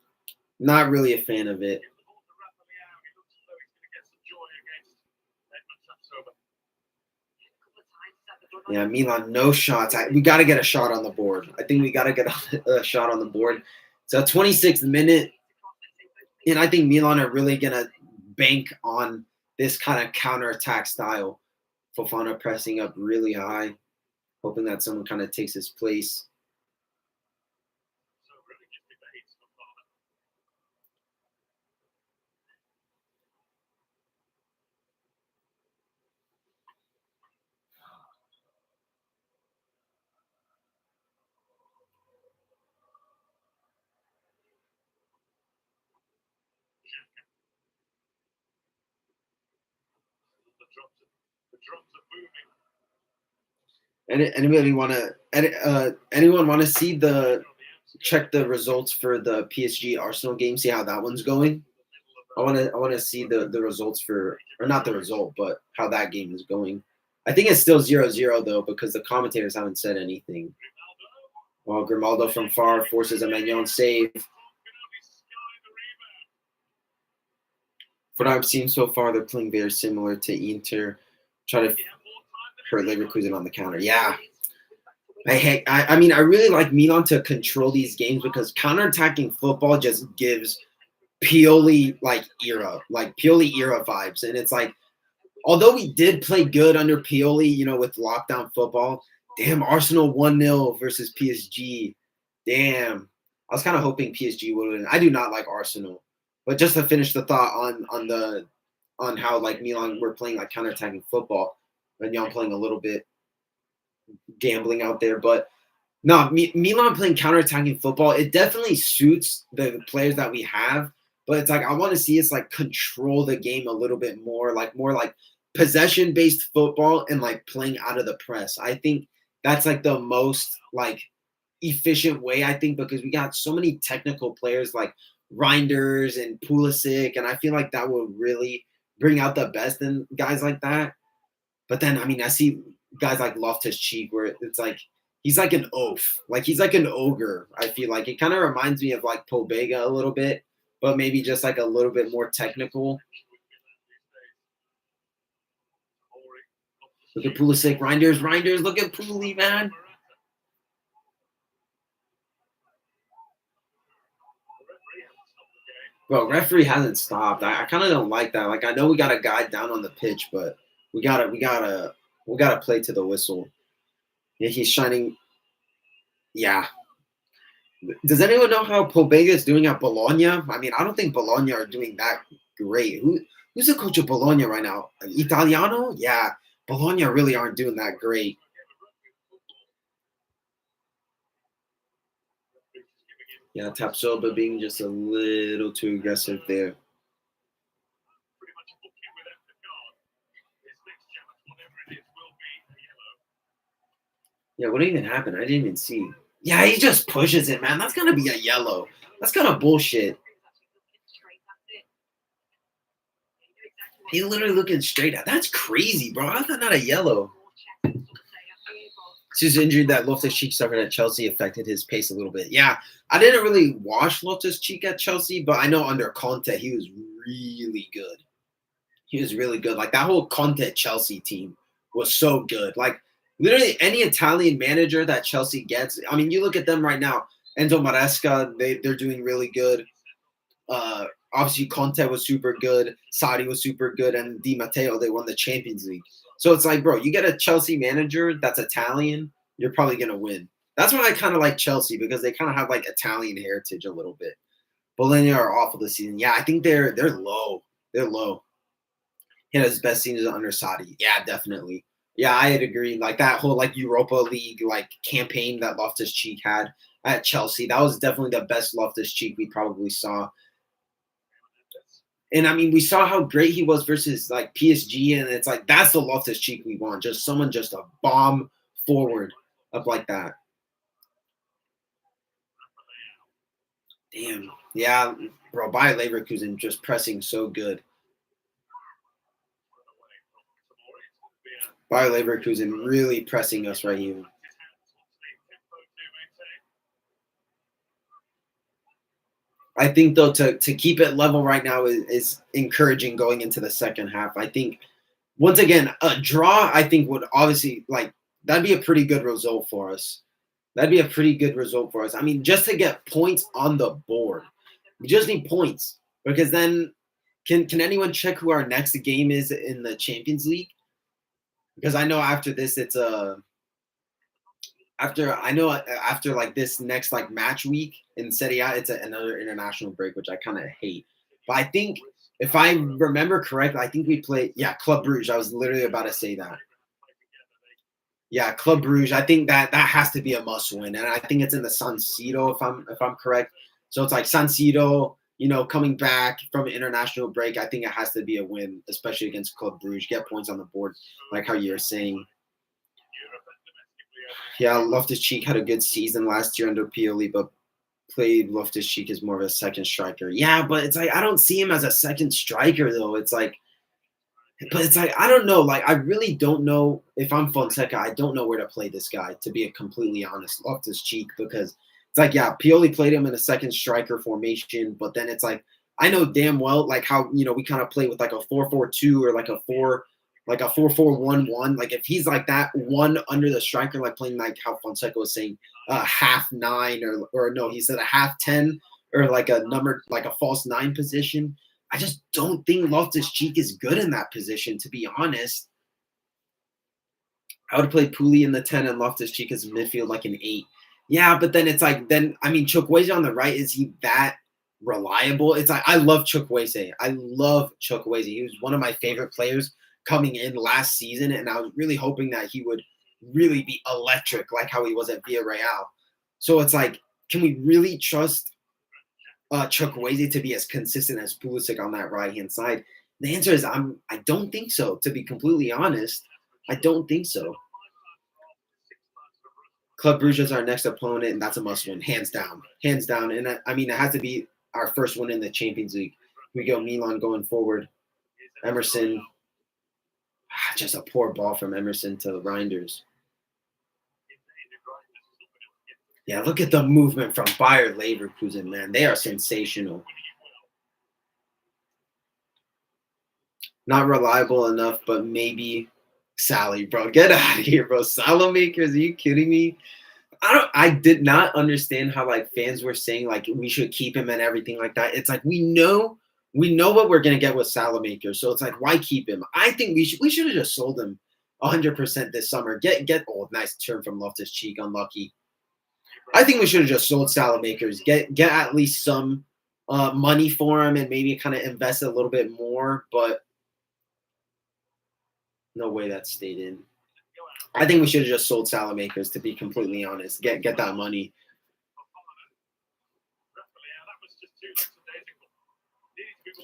Not really a fan of it. Yeah, Milan, no shots. We got to get a shot on the board. I think we got to get a shot on the board. So 26th minute, and I think Milan are really going to bank on this kind of counterattack style. Fofana pressing up really high, hoping that someone kind of takes his place. Anybody want to? Anyone want to see check the results for the PSG Arsenal game? See how that one's going. I want to see the results for, or not the result, but how that game is going. I think it's still 0-0 though, because the commentators haven't said anything. Well, Grimaldo from far forces a Magnon save. What I've seen so far, they're playing very similar to Inter. Try to hurt Leverkusen on the counter. Yeah. I mean, I really like Milan to control these games because counterattacking football just gives Pioli era vibes. And it's like, although we did play good under Pioli, with lockdown football, damn, Arsenal 1-0 versus PSG. Damn. I was kind of hoping PSG would win. I do not like Arsenal. But just to finish the thought on how Milan were playing counterattacking football, and y'all playing a little bit gambling out there, but no, Milan playing counterattacking football, it definitely suits the players that we have. But it's I want to see us control the game a little bit more, more possession-based football and playing out of the press. I think that's the most efficient way. I think because we got so many technical players like Reinders and Pulisic, and I feel that will really bring out the best in guys like that. But then I see guys like Loftus-Cheek where it's he's an oaf, he's an ogre. I feel it kind of reminds me of Pobega a little bit, but maybe just a little bit more technical. Look at Pulisic, Reinders. Look at Puli, man. Bro, referee hasn't stopped. I kind of don't like that. Like, I know we got a guy down on the pitch, but we gotta play to the whistle. Yeah, he's shining. Yeah. Does anyone know how Pobega is doing at Bologna? I mean, I don't think Bologna are doing that great. Who's the coach of Bologna right now? Italiano? Yeah. Bologna really aren't doing that great. Yeah, Tapsoba being just a little too aggressive there. Yeah, what even happened? I didn't even see. Yeah, he just pushes it, man. That's gonna be a yellow. That's kind of bullshit. He's literally looking straight at. That's crazy, bro. How's that not a yellow? It's his injury that Loftus-Cheek suffered at Chelsea affected his pace a little bit. Yeah, I didn't really watch Loftus-Cheek at Chelsea, but I know under Conte he was really good. He was really good. Like, that whole Conte Chelsea team was so good. Like, literally any Italian manager that Chelsea gets, I mean, you look at them right now. Enzo Maresca, they're doing really good. Obviously, Conte was super good. Sarri was super good. And Di Matteo, they won the Champions League. So it's like, bro, you get a Chelsea manager that's Italian, you're probably going to win. That's why I kind of like Chelsea, because they kind of have, like, Italian heritage a little bit. Bologna are awful this season. Yeah, I think they're low. They're low. He had his best seasons under Sarri. Yeah, definitely. Yeah, I'd agree. Like, that whole, like, Europa League, like, campaign that Loftus-Cheek had at Chelsea, that was definitely the best Loftus-Cheek we probably saw. And, I mean, we saw how great he was versus, like, PSG, and it's like, that's the Loftus-Cheek we want. Just someone just a bomb forward up like that. Damn. Yeah, bro, Bayer Leverkusen just pressing so good. Bayer Leverkusen really pressing us right here. I think, though, to keep it level right now is encouraging going into the second half. I think, once again, a draw, I think, would obviously, like, that'd be a pretty good result for us. That'd be a pretty good result for us. I mean, just to get points on the board. We just need points. Because then, can anyone check who our next game is in the Champions League? Because I know after this, it's after like this next, like, match week in Serie A, it's another international break, which I kind of hate. But I think, if I remember correctly, I think we play, Club Brugge. I was literally about to say that. Yeah, Club Brugge. I think that has to be a must win, and I think it's in the San Siro, if I'm correct. So it's like San Siro, coming back from an international break. I think it has to be a win, especially against Club Brugge. Get points on the board, like how you're saying. Yeah, Loftus-Cheek had a good season last year under Pioli, but played Loftus-Cheek as more of a second striker. Yeah, but it's like, I don't see him as a second striker, though. It's like, I don't know. Like, I really don't know. If I'm Fonseca, I don't know where to play this guy, to be completely honest. Loftus-Cheek, because it's like, yeah, Pioli played him in a second striker formation, but then it's like, I know damn well, like, how, we kind of play with like a 4-4-2 or like a 4-4-1-1. Like, if he's like that one under the striker, like playing like how Fonseca was saying, half 9 or no, he said a half 10 or like a number, like a false 9 position. I just don't think Loftus-Cheek is good in that position, to be honest. I would play Puli in the 10 and Loftus-Cheek as midfield, like an 8. Yeah, but then it's like, I mean, Chukwueze on the right, is he that reliable? It's like, I love Chukwueze. He was one of my favorite players coming in last season, and I was really hoping that he would really be electric, like how he was at Villarreal. So it's like, can we really trust Chukwueze to be as consistent as Pulisic on that right-hand side? The answer is I don't think so, to be completely honest. I don't think so. Club Brugge is our next opponent, and that's a must-win, hands down. Hands down. And I mean, it has to be our first win in the Champions League. We go Milan going forward. Emerson, just a poor ball from Emerson to Reinders. Yeah, look at the movement from Bayer Leverkusen, man. They are sensational. Not reliable enough, but maybe Sally, bro. Get out of here, bro. Salamakers, are you kidding me? I did not understand how like fans were saying like we should keep him and everything like that. It's like we know what we're gonna get with Salamaker. So it's like why keep him? I think we should have just sold him 100% this summer. Get nice turn from Loftus Cheek, unlucky. I think we should have just sold Salamakers. Get at least some money for him and maybe kind of invest a little bit more, but no way that stayed in. I think we should have just sold Salamakers, to be completely honest. Get that money.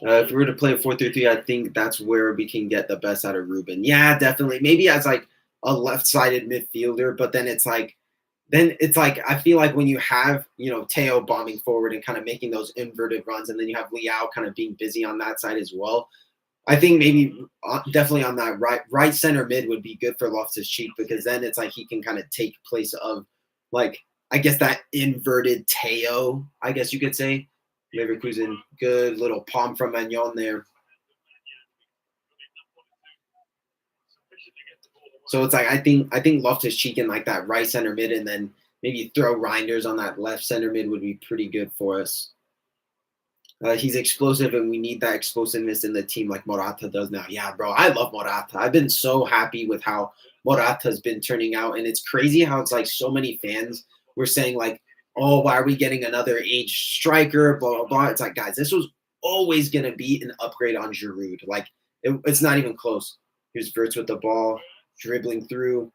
If we were to play a 4-3-3, I think that's where we can get the best out of Ruben. Yeah, definitely. Maybe as like a left-sided midfielder, but then it's like I feel like when you have, Teo bombing forward and kind of making those inverted runs, and then you have Liao kind of being busy on that side as well. I think maybe definitely on that right center mid would be good for Loftus Cheek, because then it's like he can kind of take place of like I guess that inverted Teo, I guess you could say. Leverkusen, good little palm from Magnon there. So it's like I think Loftus Cheek in like that right center mid, and then maybe throw Reinders on that left center mid would be pretty good for us. He's explosive, and we need that explosiveness in the team like Morata does now. Yeah, bro, I love Morata. I've been so happy with how Morata's been turning out, and it's crazy how it's like so many fans were saying like, oh, why are we getting another aged striker, blah, blah, blah. It's like, guys, this was always going to be an upgrade on Giroud. Like, it's not even close. Here's Wirtz with the ball, dribbling through.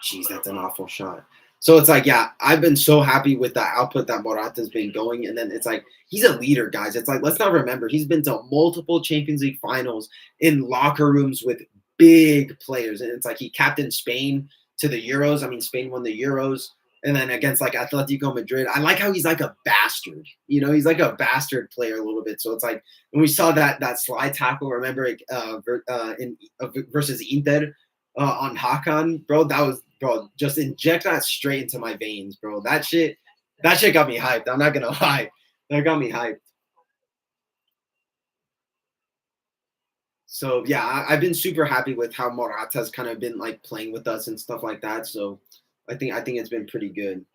Jeez, that's an awful shot. So it's like, yeah, I've been so happy with the output that Morata's been going. And then it's like, he's a leader, guys. It's like, let's not remember, he's been to multiple Champions League finals in locker rooms with big players. And it's like he captained Spain to the Euros. I mean, Spain won the Euros. And then against like Atletico Madrid, I like how he's like a bastard. He's like a bastard player a little bit. So it's like when we saw that slide tackle, remember versus Inter on Hakan, bro, that was, bro, just inject that straight into my veins, bro. That shit got me hyped. I'm not gonna lie. That got me hyped. So yeah, I've been super happy with how Morata's kind of been like playing with us and stuff like that. So I think it's been pretty good.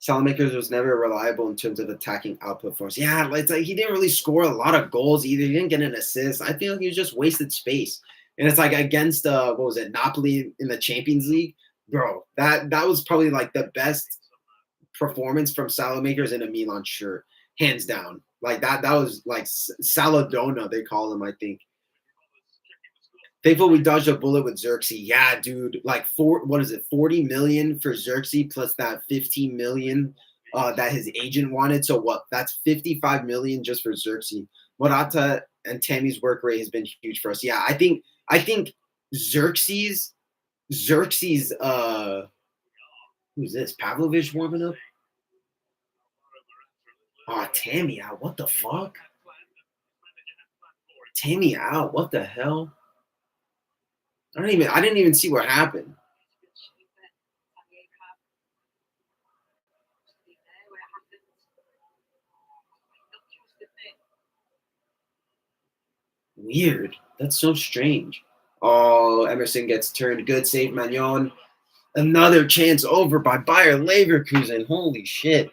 Salamakers was never reliable in terms of attacking output for us. Yeah, it's like he didn't really score a lot of goals either. He didn't get an assist. I feel like he was just wasted space. And it's like against what was it, Napoli in the Champions League, bro. That was probably like the best performance from Salamakers in a Milan shirt, hands down. Like that was like Saladona, they call him, I think. Thankful we dodged a bullet with Xerxes. Yeah, dude. Like 40 million for Xerxes plus that 15 million that his agent wanted. So what? That's 55 million just for Xerxes. Morata and Tammy's work rate has been huge for us. Yeah, I think Xerxes who's this? Pavlovich warming up? Oh, Tammy out. What the fuck? Tammy out. What the hell? I didn't even see what happened. Weird. That's so strange. Oh, Emerson gets turned. Good save, Magnon. Another chance over by Bayer Leverkusen. Holy shit.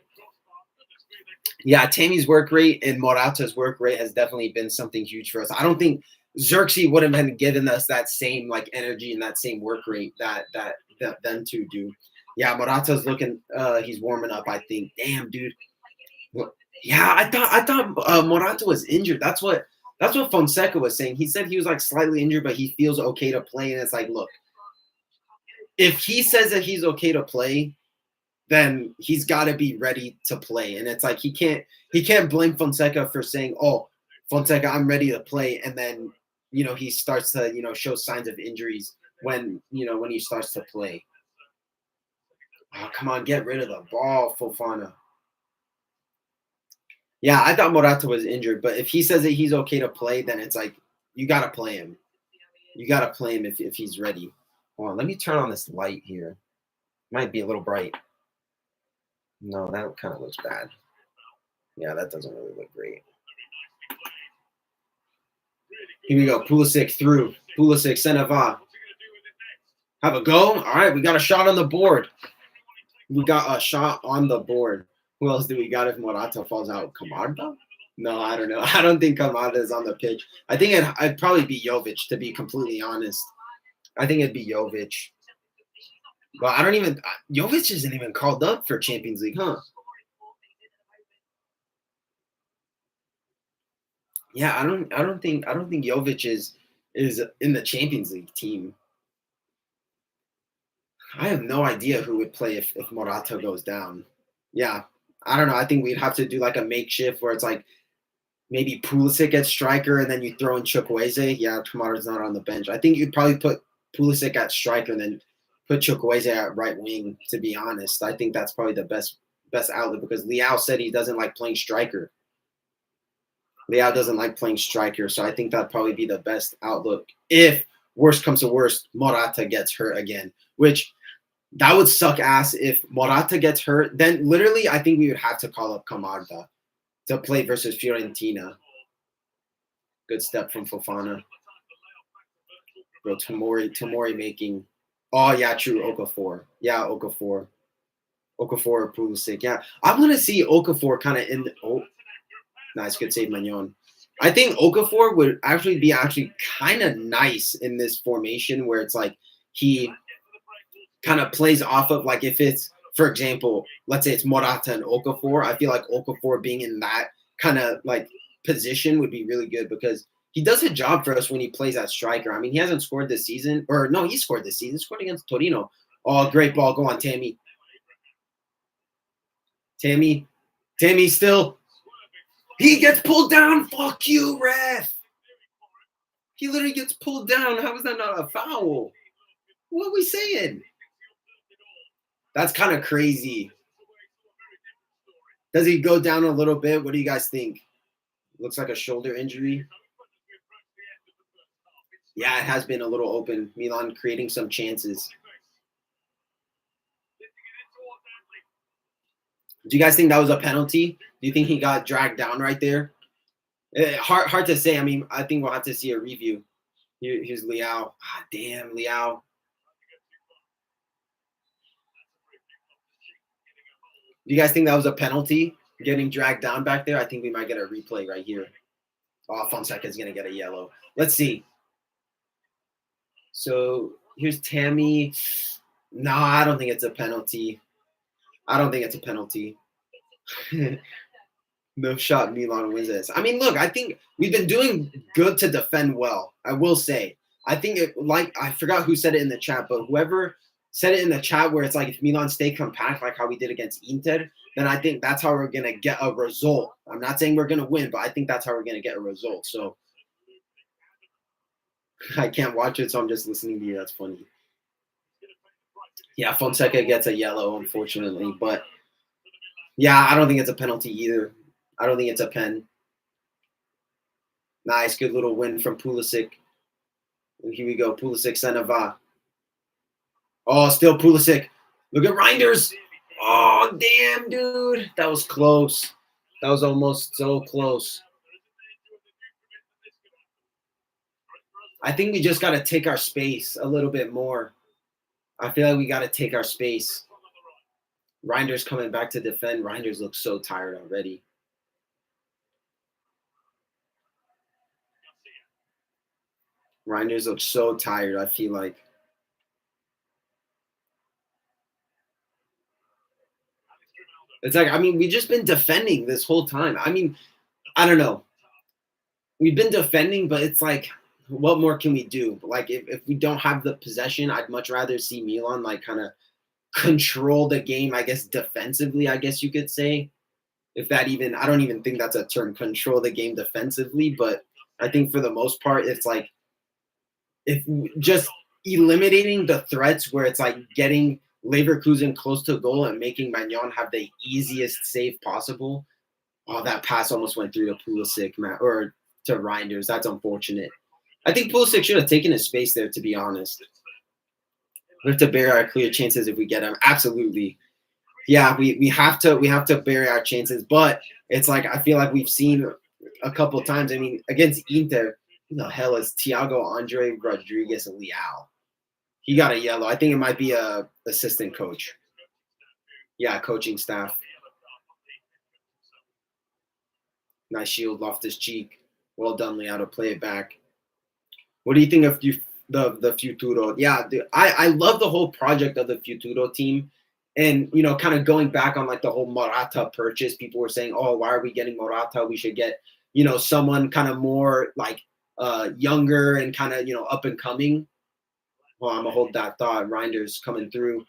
Yeah, Tammy's work rate and Morata's work rate has definitely been something huge for us. I don't think Xerxes would have been given us that same like energy and that same work rate that them two do. Yeah, Morata's looking. He's warming up. I think. Damn, dude. Yeah, I thought Morata was injured. That's what Fonseca was saying. He said he was like slightly injured, but he feels okay to play. And it's like, look, if he says that he's okay to play, then he's got to be ready to play. And it's like he can't blame Fonseca for saying, "Oh, Fonseca, I'm ready to play," and then he starts to show signs of injuries when he starts to play. Oh, come on, get rid of the ball, Fofana. Yeah, I thought Morata was injured, but if he says that he's okay to play, then it's like you got to play him. You got to play him if he's ready. Hold on, let me turn on this light here. Might be a little bright. No, that kind of looks bad. Yeah, that doesn't really look great. Here we go. Pulisic through. Pulisic, Seneva. Have a go. All right, we got a shot on the board. We got a shot on the board. Who else do we got if Morata falls out? Camarda? No, I don't know. I don't think Camarda is on the pitch. I think it'd probably be Jovic, to be completely honest. I think it'd be Jovic. But I don't even – Jovic isn't even called up for Champions League, huh? Yeah, I don't think Jovic is in the Champions League team. I have no idea who would play if Morata goes down. Yeah, I don't know. I think we'd have to do like a makeshift where it's like maybe Pulisic at striker and then you throw in Chukwueze. Yeah, Kamara's not on the bench. I think you'd probably put Pulisic at striker and then put Chukwueze at right wing, to be honest. I think that's probably the best outlet because Leao said he doesn't like playing striker. Leao doesn't like playing striker, so I think that'd probably be the best outlook. If worst comes to worst, Morata gets hurt again, which that would suck ass if Morata gets hurt. Then literally, I think we would have to call up Camarda to play versus Fiorentina. Good step from Fofana. Bro, Tomori making. Oh yeah, true. Okafor. Yeah, Okafor. Okafor or Pulisic. Yeah, I want to see Okafor kind of in. Nice, good save, Magnon. I think Okafor would actually be kind of nice in this formation where it's like he kind of plays off of like if it's, for example, let's say it's Morata and Okafor. I feel like Okafor being in that kind of like position would be really good because he does a job for us when he plays at striker. I mean, he hasn't scored this season, or no, he scored this season. He scored against Torino. Oh, great ball. Go on, Tammy. Tammy still. He gets pulled down. Fuck you, ref. He literally gets pulled down. How is that not a foul? What are we saying? That's kind of crazy. Does he go down a little bit? What do you guys think? Looks like a shoulder injury. Yeah, it has been a little open. Milan creating some chances. Do you guys think that was a penalty? Do you think he got dragged down right there? Hard to say. I mean, I think we'll have to see a review. Here's Leao. Ah, damn, Leao. Do you guys think that was a penalty, getting dragged down back there? I think we might get a replay right here. Oh, Fonseca's going to get a yellow. Let's see. So here's Tammy. No, I don't think it's a penalty. No shot, Milan wins this. I mean, look, I think we've been doing good to defend well. I will say. I think I forgot who said it in the chat, but whoever said it in the chat where it's like if Milan stay compact like how we did against Inter, then I think that's how we're going to get a result. I'm not saying we're going to win, but I think that's how we're going to get a result. So I can't watch it, so I'm just listening to you. That's funny. Yeah, Fonseca gets a yellow, unfortunately. But, yeah, I don't think it's a penalty either. I don't think it's a pen. Nice, good little win from Pulisic. And here we go, Pulisic, Seneva. Oh, still Pulisic. Look at Reinders. Oh, damn, dude. That was close. That was almost so close. I think we just got to take our space a little bit more. I feel like we got to take our space. Reinders coming back to defend. Reinders looks so tired already. Reinders looks so tired, I feel like. It's like, I mean, we've just been defending this whole time. I mean, I don't know. We've been defending, but it's like, what more can we do? Like, if we don't have the possession, I'd much rather see Milan, like, kind of control the game, I guess, defensively, I guess you could say. If that even, I don't even think that's a term, control the game defensively. But I think for the most part, it's like, if just eliminating the threats where it's like getting Leverkusen close to goal and making Magnon have the easiest save possible. Oh, that pass almost went through to Pulisic, or to Reinders. That's unfortunate. I think Pulisic should have taken his space there, to be honest. We have to bury our clear chances if we get him. Absolutely. Yeah, we have to bury our chances, but it's like I feel like we've seen a couple of times. I mean, against Inter, Who the hell is Thiago Andre Rodriguez and Leal? He got a yellow. I think it might be a assistant coach. Yeah, coaching staff. Nice shield, Loftus Cheek. Well done, Leal, to play it back. What do you think of the Futuro? Yeah, I love the whole project of the Futuro team. And, you know, kind of going back on like the whole Morata purchase, people were saying, oh, why are we getting Morata? We should get, you know, someone kind of more like younger and kind of, you know, up and coming. Well, I'm going to hold that thought. Reinders coming through.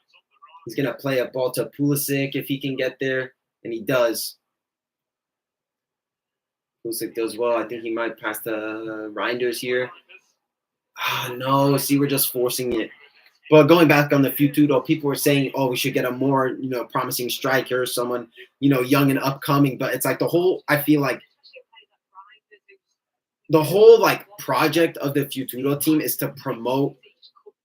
He's going to play a ball to Pulisic if he can get there. And he does. Pulisic does well. I think he might pass the Reinders here. Ah, no. See, we're just forcing it. But going back on the Futuro, people were saying, oh, we should get a more, you know, promising striker, someone, you know, young and upcoming. But it's like the whole, I feel like the whole like project of the Futuro team is to promote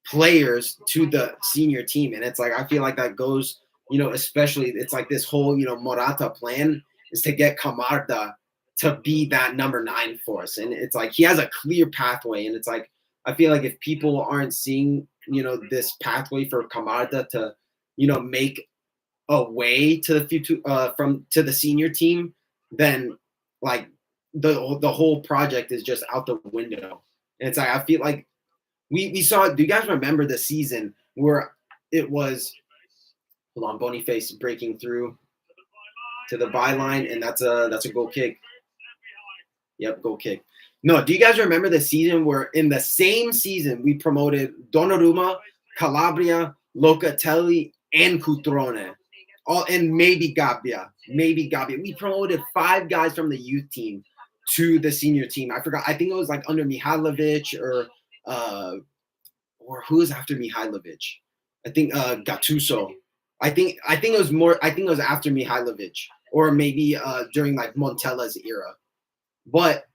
players to the senior team. And it's like, I feel like that goes, you know, especially it's like this whole, you know, Morata plan is to get Camarda to be that number 9 for us. And it's like, he has a clear pathway. And it's like, I feel like if people aren't seeing, you know, this pathway for Camarda to, you know, make a way to the future to the senior team, then like the whole project is just out the window. And it's like, I feel like we saw, do you guys remember the season where it was, hold on, Boniface breaking through to the byline, and that's a goal kick. Yep, goal kick. No, do you guys remember the season where in the same season we promoted Donnarumma, Calabria, Locatelli, and Cutrone? All, and maybe Gabbia. We promoted 5 guys from the youth team to the senior team. I forgot. I think it was like under Mihailovic or who was after Mihailovic? I think Gattuso. I think it was more. I think it was after Mihailovic, or maybe during like Montella's era. But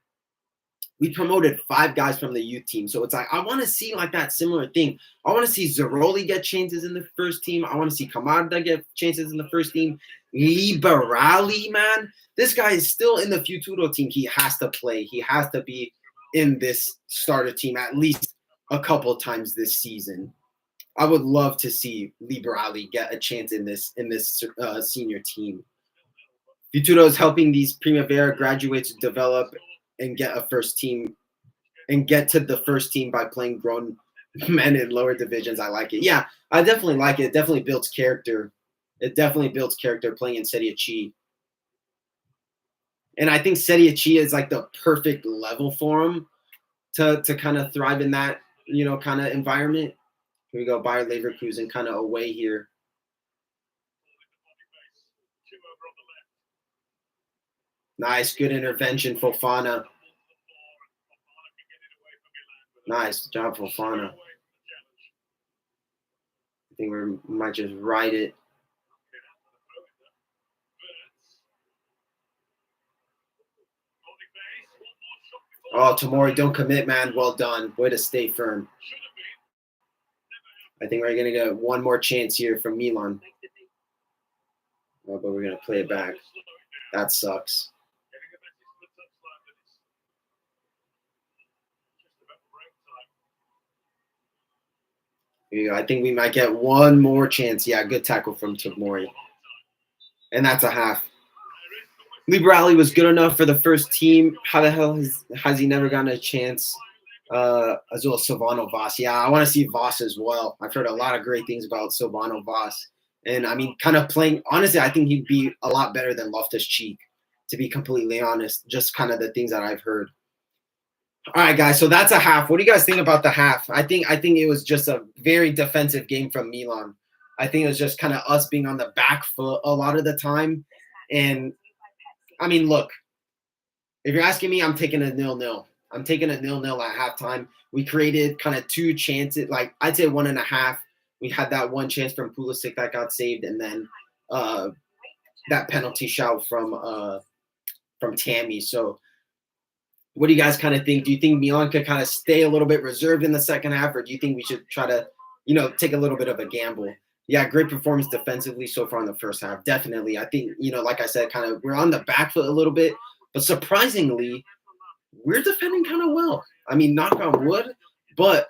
we promoted 5 guys from the youth team. So it's like, I want to see like that similar thing. I want to see Zeroli get chances in the first team. I want to see Camarda get chances in the first team. Liberali, man. This guy is still in the Futuro team. He has to play. He has to be in this starter team at least a couple times this season. I would love to see Liberali get a chance in this senior team. Futuro is helping these Primavera graduates develop and get a first team and get to the first team by playing grown men in lower divisions. I like it. Yeah, I definitely like it. It definitely builds character. It definitely builds character playing in Serie C. And I think Serie C is like the perfect level for him to kind of thrive in that, you know, kind of environment. Here we go, Bayer Leverkusen kind of away here. Nice, good intervention, Fofana. Nice job, Fofana. I think we might just ride it. Oh, Tomori, don't commit, man. Well done. Way to stay firm. I think we're going to get one more chance here from Milan. Oh, but we're going to play it back. That sucks. I think we might get one more chance. Yeah, good tackle from Tomori. And that's a half. Liberali was good enough for the first team. How the hell has he never gotten a chance? As well as Silvano Vaz. Yeah, I want to see Vaz as well. I've heard a lot of great things about Silvano Vaz. And, I mean, kind of playing – honestly, I think he'd be a lot better than Loftus Cheek, to be completely honest. Just kind of the things that I've heard. All right, guys, so that's a half. What do you guys think about the half? I think it was just a very defensive game from Milan. I think it was just kind of us being on the back foot a lot of the time. And, I mean, look, if you're asking me, I'm taking a 0-0. I'm taking a 0-0 at halftime. We created kind of 2 chances, like I'd say 1.5. We had that one chance from Pulisic that got saved, and then that penalty shout from Tammy. So what do you guys kind of think? Do you think Milan could kind of stay a little bit reserved in the second half, or do you think we should try to, you know, take a little bit of a gamble? Yeah, great performance defensively so far in the first half. Definitely. I think, you know, like I said, kind of we're on the back foot a little bit, but surprisingly, we're defending kind of well. I mean, knock on wood, but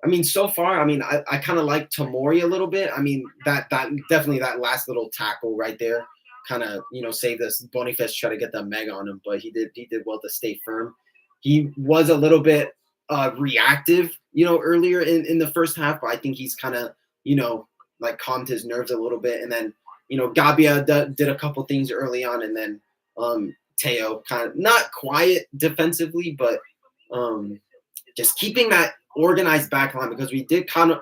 I mean, so far, I mean, I kind of like Tomori a little bit. I mean, that definitely that last little tackle right there kind of, saved us. Boniface tried to get the mega on him, but he did well to stay firm. He was a little bit reactive, earlier in the first half, but I think he's kind of, like calmed his nerves a little bit. And then, Gabia did a couple things early on, and then Teo kind of not quiet defensively, but just keeping that organized back line, because we did kind of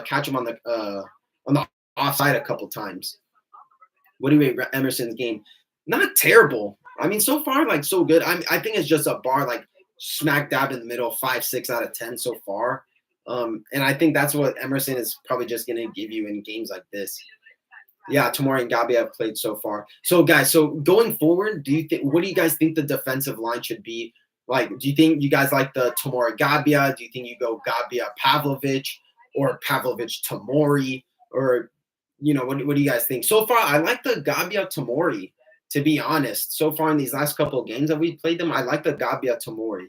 catch him on the offside a couple times. What do you rate Emerson's game? Not terrible. I mean, so far, like, so good. I think it's just a bar, like, smack dab in the middle, 5, 6 out of 10 so far. And I think that's what Emerson is probably just going to give you in games like this. Yeah, Tomori and Gabi have played so far. So, guys, going forward, what do you guys think the defensive line should be? Like, do you think you guys like the Tomori Gabia? Do you think you go Gabia Pavlovic or Pavlovic Tomori? Or, what do you guys think? So far, I like the Gabia Tomori, to be honest. So far in these last couple of games that we played them, I like the Gabia Tomori.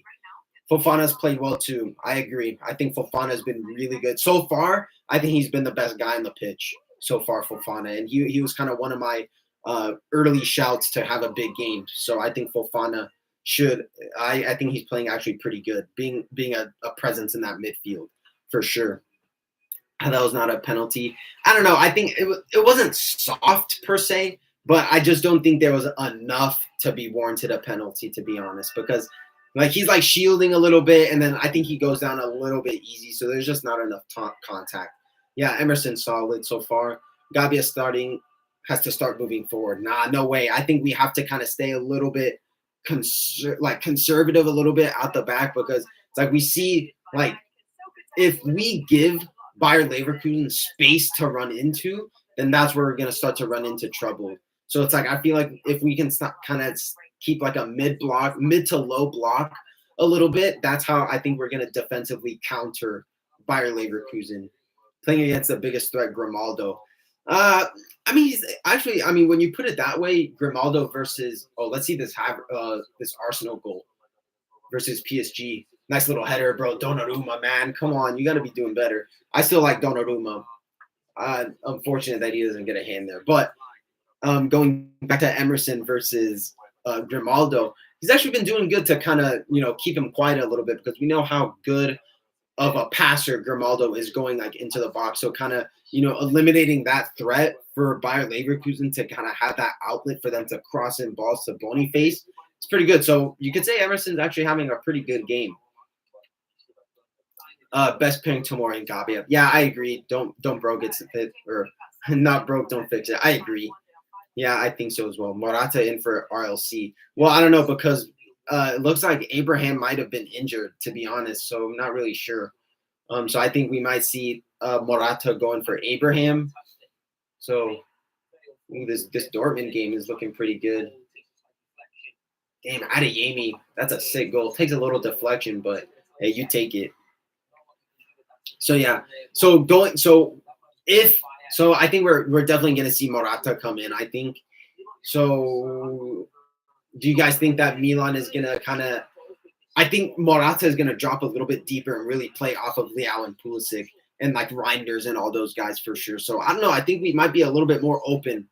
Fofana's played well too. I agree. I think Fofana's been really good. So far, I think he's been the best guy on the pitch so far, Fofana. And he was kind of one of my early shouts to have a big game. So I think Fofana should – I think he's playing actually pretty good, being a presence in that midfield for sure. That was not a penalty. I don't know. I think it wasn't soft per se, but I just don't think there was enough to be warranted a penalty, to be honest, because – like, he's like shielding a little bit, and then I think he goes down a little bit easy. So there's just not enough contact. Yeah, Emerson solid so far. Gabia has to start moving forward. Nah, no way. I think we have to kind of stay a little bit conservative a little bit out the back, because it's like we see, like, if we give Bayer Leverkusen space to run into, then that's where we're going to start to run into trouble. So it's like, I feel like if we can stop kind of keep like a mid to low block a little bit, that's how I think we're going to defensively counter Bayer Leverkusen. Playing against the biggest threat, Grimaldo. I mean, when you put it that way, Grimaldo versus, let's see this Arsenal goal versus PSG. Nice little header, bro. Donnarumma, man. Come on, you got to be doing better. I still like Donnarumma. Unfortunate that he doesn't get a hand there. But going back to Emerson versus Grimaldo, he's actually been doing good to kind of, keep him quiet a little bit, because we know how good of a passer Grimaldo is going like into the box. So kind of, eliminating that threat for Bayer Leverkusen to kind of have that outlet for them to cross in balls to Boniface. It's pretty good. So you could say Emerson's actually having a pretty good game. Best pairing Tomori and Gabia. Yeah, I agree. Don't broke it, or not broke, don't fix it. I agree. Yeah, I think so as well. Morata in for RLC. Well, I don't know, because it looks like Abraham might have been injured, to be honest. So I'm not really sure. So I think we might see Morata going for Abraham. So this Dortmund game is looking pretty good. Damn, Adeyemi, that's a sick goal. Takes a little deflection, but hey, you take it. So yeah. So I think we're definitely going to see Morata come in, I think. So do you guys think that Milan is going to kind of – I think Morata is going to drop a little bit deeper and really play off of Leao and Pulisic and like Reinders and all those guys for sure. So I don't know. I think we might be a little bit more open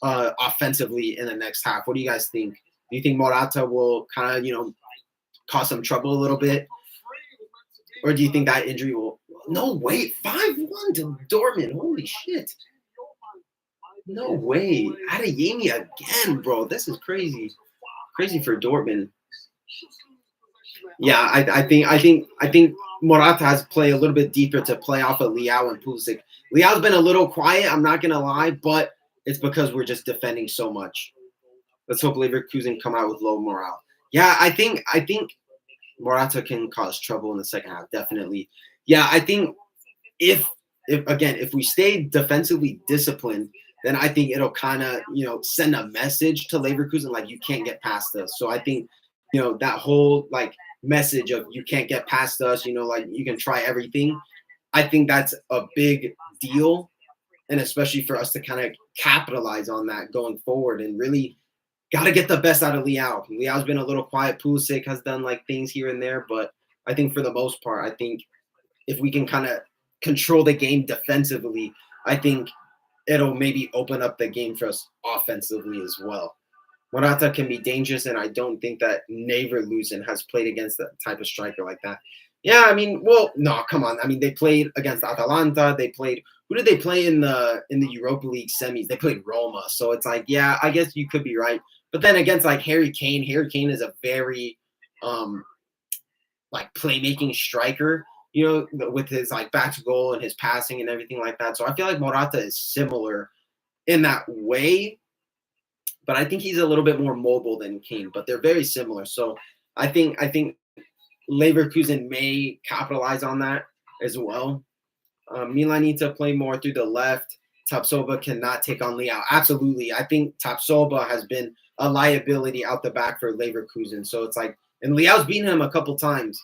offensively in the next half. What do you guys think? Do you think Morata will kind of, cause some trouble a little bit? Or do you think that injury will – no, wait, 5-1 to Dortmund. Holy shit. No way. Adeyemi again, bro. This is crazy. Crazy for Dortmund. Yeah, I think Morata has to play a little bit deeper to play off of Leao and Pulisic. Leao's been a little quiet, I'm not going to lie, but it's because we're just defending so much. Let's hope Leverkusen come out with low morale. Yeah, I think Morata can cause trouble in the second half, definitely. Yeah, I think if we stay defensively disciplined, then I think it'll kind of, send a message to Leverkusen like you can't get past us. So I think, that whole like message of you can't get past us, like you can try everything. I think that's a big deal, and especially for us to kind of capitalize on that going forward and really got to get the best out of Leao. Leao's been a little quiet. Pulisic has done like things here and there, but I think for the most part, I think if we can kind of control the game defensively, I think it'll maybe open up the game for us offensively as well. Morata can be dangerous, and I don't think that Leverkusen has played against that type of striker like that. Yeah, I mean, well, no, come on. I mean, they played against Atalanta. They played. Who did they play in the Europa League semis? They played Roma. So it's like, yeah, I guess you could be right. But then against like Harry Kane is a very like playmaking striker, with his like back to goal and his passing and everything like that. So I feel like Morata is similar in that way, but I think he's a little bit more mobile than Kane, but they're very similar. So I think Leverkusen may capitalize on that as well. Milan needs to play more through the left. Tapsoba cannot take on Leao. Absolutely. I think Tapsoba has been a liability out the back for Leverkusen. So it's like, and Leao's beaten him a couple times.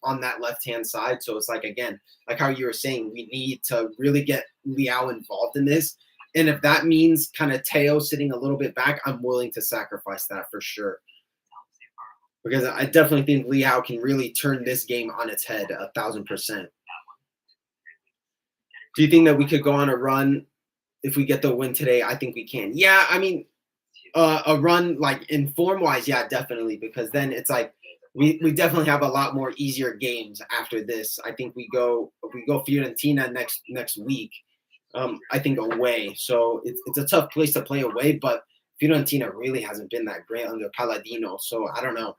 On that left-hand side. So it's like, again, like how you were saying, we need to really get Leao involved in this. And if that means kind of Teo sitting a little bit back, I'm willing to sacrifice that for sure. Because I definitely think Leao can really turn this game on its head 1,000%. Do you think that we could go on a run if we get the win today? I think we can. Yeah, I mean, a run like in form-wise, yeah, definitely. Because then it's like we definitely have a lot more easier games after this. I think we go Fiorentina next week. I think away. So it's a tough place to play away, but Fiorentina really hasn't been that great under Palladino. So I don't know.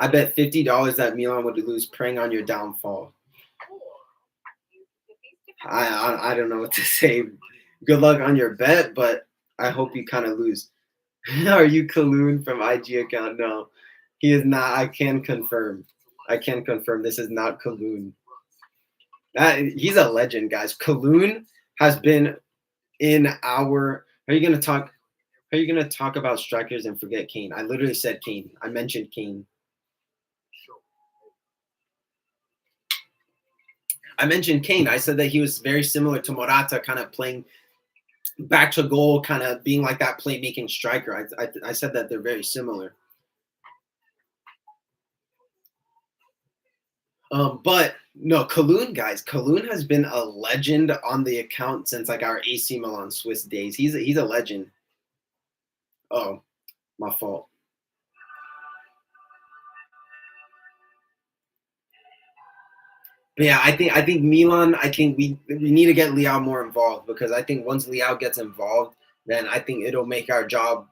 I bet $50 that Milan would lose, preying on your downfall. I don't know what to say. Good luck on your bet, but I hope you kind of lose. Are you Kaloon from IG account? No, he is not. I can confirm. This is not Kaloon. He's a legend, guys. Kaloon has been in our. Are you gonna talk about strikers and forget Kane? I literally said Kane. I mentioned Kane. I said that he was very similar to Morata, kind of playing back to goal, kind of being like that playmaking striker. I said that they're very similar. But no, Kaloon, guys. Kaloon has been a legend on the account since like our AC Milan Swiss days. He's a legend. Oh, my fault. But yeah, I think Milan. I think we need to get Leao more involved, because I think once Leao gets involved, then I think it'll make our job,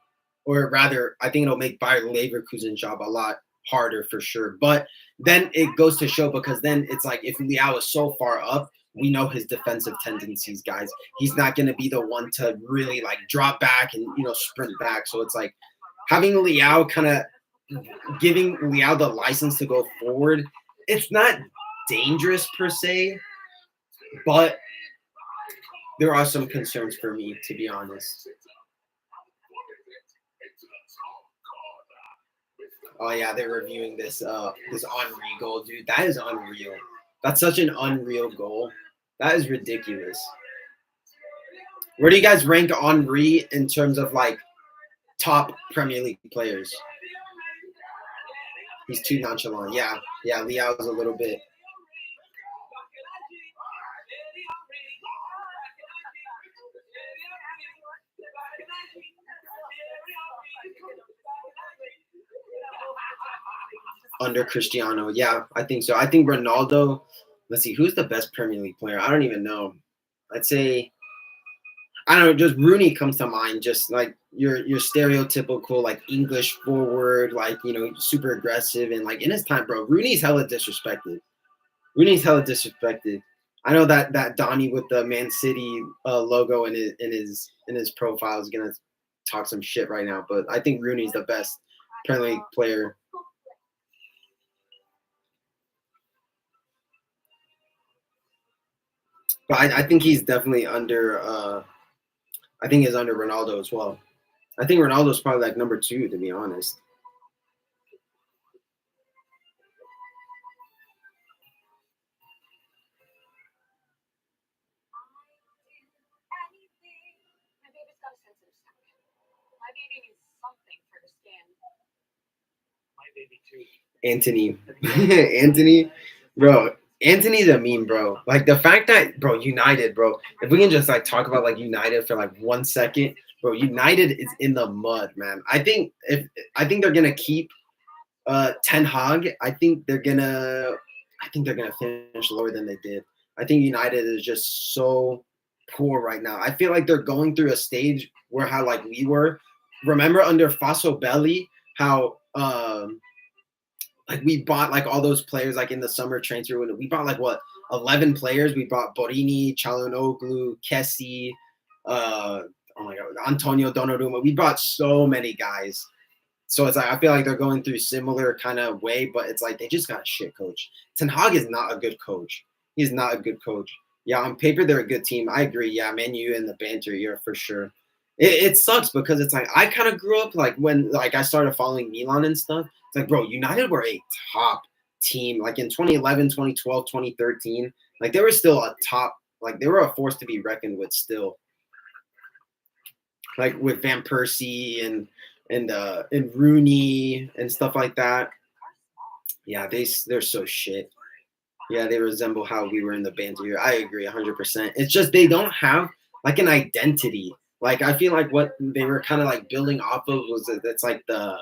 or rather, I think it'll make Bayer Leverkusen's job a lot harder for sure. But then it goes to show, because then it's like if Leao is so far up, we know his defensive tendencies, guys. He's not going to be the one to really like drop back and sprint back. So it's like having Leao, kind of giving Leao the license to go forward. It's not dangerous per se, but there are some concerns for me, to be honest. Oh yeah, they're reviewing this Henry goal, dude. That is unreal. That's such an unreal goal. That is ridiculous. Where do you guys rank Henry in terms of like top Premier League players? He's too nonchalant. Yeah, Leao's a little bit. Under Cristiano. Yeah, I think so. I think Ronaldo, let's see, who's the best Premier League player? I don't even know. I'd say, I don't know, just Rooney comes to mind. Just like your stereotypical like English forward, like, super aggressive, and like in his time, bro, Rooney's hella disrespected. I know that Donnie with the Man City logo in his profile is gonna talk some shit right now, but I think Rooney's the best Premier League player. But I think he's definitely under. I think he's under Ronaldo as well. I think Ronaldo's probably like number 2, to be honest. My baby's got a sensitive stomach. My baby needs something for her skin. Anthony. Anthony, bro. Anthony's a meme, bro. Like the fact that, bro, United, bro. If we can just like talk about like United for like 1 second, bro. United is in the mud, man. I think they're gonna keep Ten Hag. I think they're gonna finish lower than they did. I think United is just so poor right now. I feel like they're going through a stage where how like we were. Remember under Faso Belli, how like we bought like all those players like in the summer transfer window. We bought like what 11 players. We bought Borini, Çalhanoğlu, Kessie, oh my god, Antonio Donnarumma. We bought so many guys. So it's like I feel like they're going through similar kind of way, but it's like they just got a shit coach. Ten Hag is not a good coach. He's not a good coach. Yeah, on paper they're a good team. I agree. Yeah, Man U and the banter here for sure. It sucks because it's like I kind of grew up like when like I started following Milan and stuff. It's like, bro, United were a top team. Like in 2011, 2012, 2013, like they were still a top, like they were a force to be reckoned with still. Like with Van Persie and Rooney and stuff like that. Yeah, they're so shit. Yeah, they resemble how we were in the banter here. I agree 100%. It's just they don't have like an identity. Like I feel like what they were kind of like building off of was that it's like the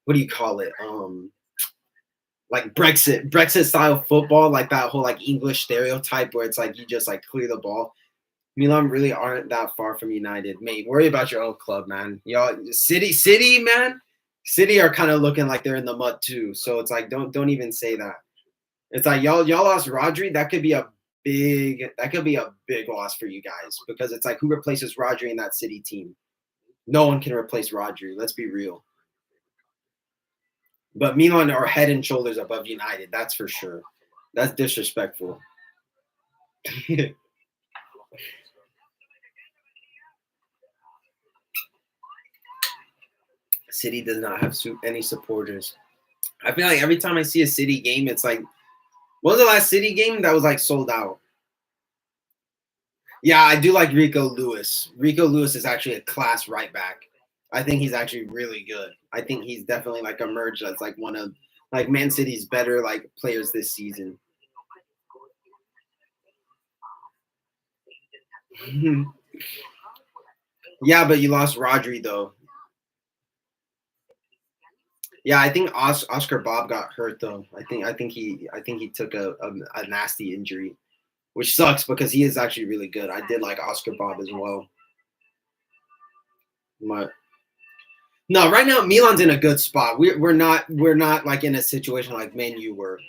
what do you call it? Like Brexit style football, like that whole like English stereotype where it's like you just like clear the ball. Milan really aren't that far from United. Mate, worry about your own club, man. Y'all, City, man. City are kind of looking like they're in the mud too. So it's like don't even say that. It's like y'all lost Rodri. That could be a big loss for you guys because it's like who replaces Rodri in that City team? No one can replace Rodri. Let's be real. But Milan are head and shoulders above United. That's for sure. That's disrespectful. City does not have any supporters. I feel like every time I see a City game, it's like, what was the last City game that was like sold out? Yeah, I do like Rico Lewis. Rico Lewis is actually a class right back. I think he's actually really good. I think he's definitely like emerged as like one of like Man City's better like players this season. Yeah, but you lost Rodri though. Yeah, I think Oscar Bob got hurt though. I think he took a nasty injury, which sucks because he is actually really good. I did like Oscar Bob as well. But no, right now Milan's in a good spot. We're not like in a situation like Man U were.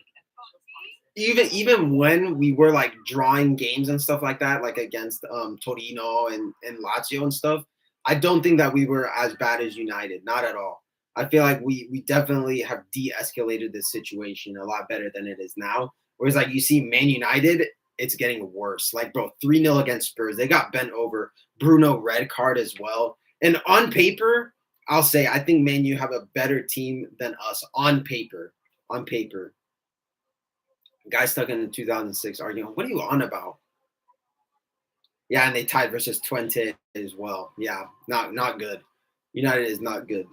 Even when we were like drawing games and stuff like that, like against Torino and Lazio and stuff, I don't think that we were as bad as United. Not at all. I feel like we definitely have de-escalated this situation a lot better than it is now. Whereas like you see Man United, it's getting worse. Like bro, 3-0 against Spurs. They got bent over. Bruno red card as well. And on paper, I'll say I think Man U have a better team than us on paper. On paper. Guy stuck in 2006 arguing, what are you on about? Yeah, and they tied versus Twente as well. Yeah, not good. United is not good.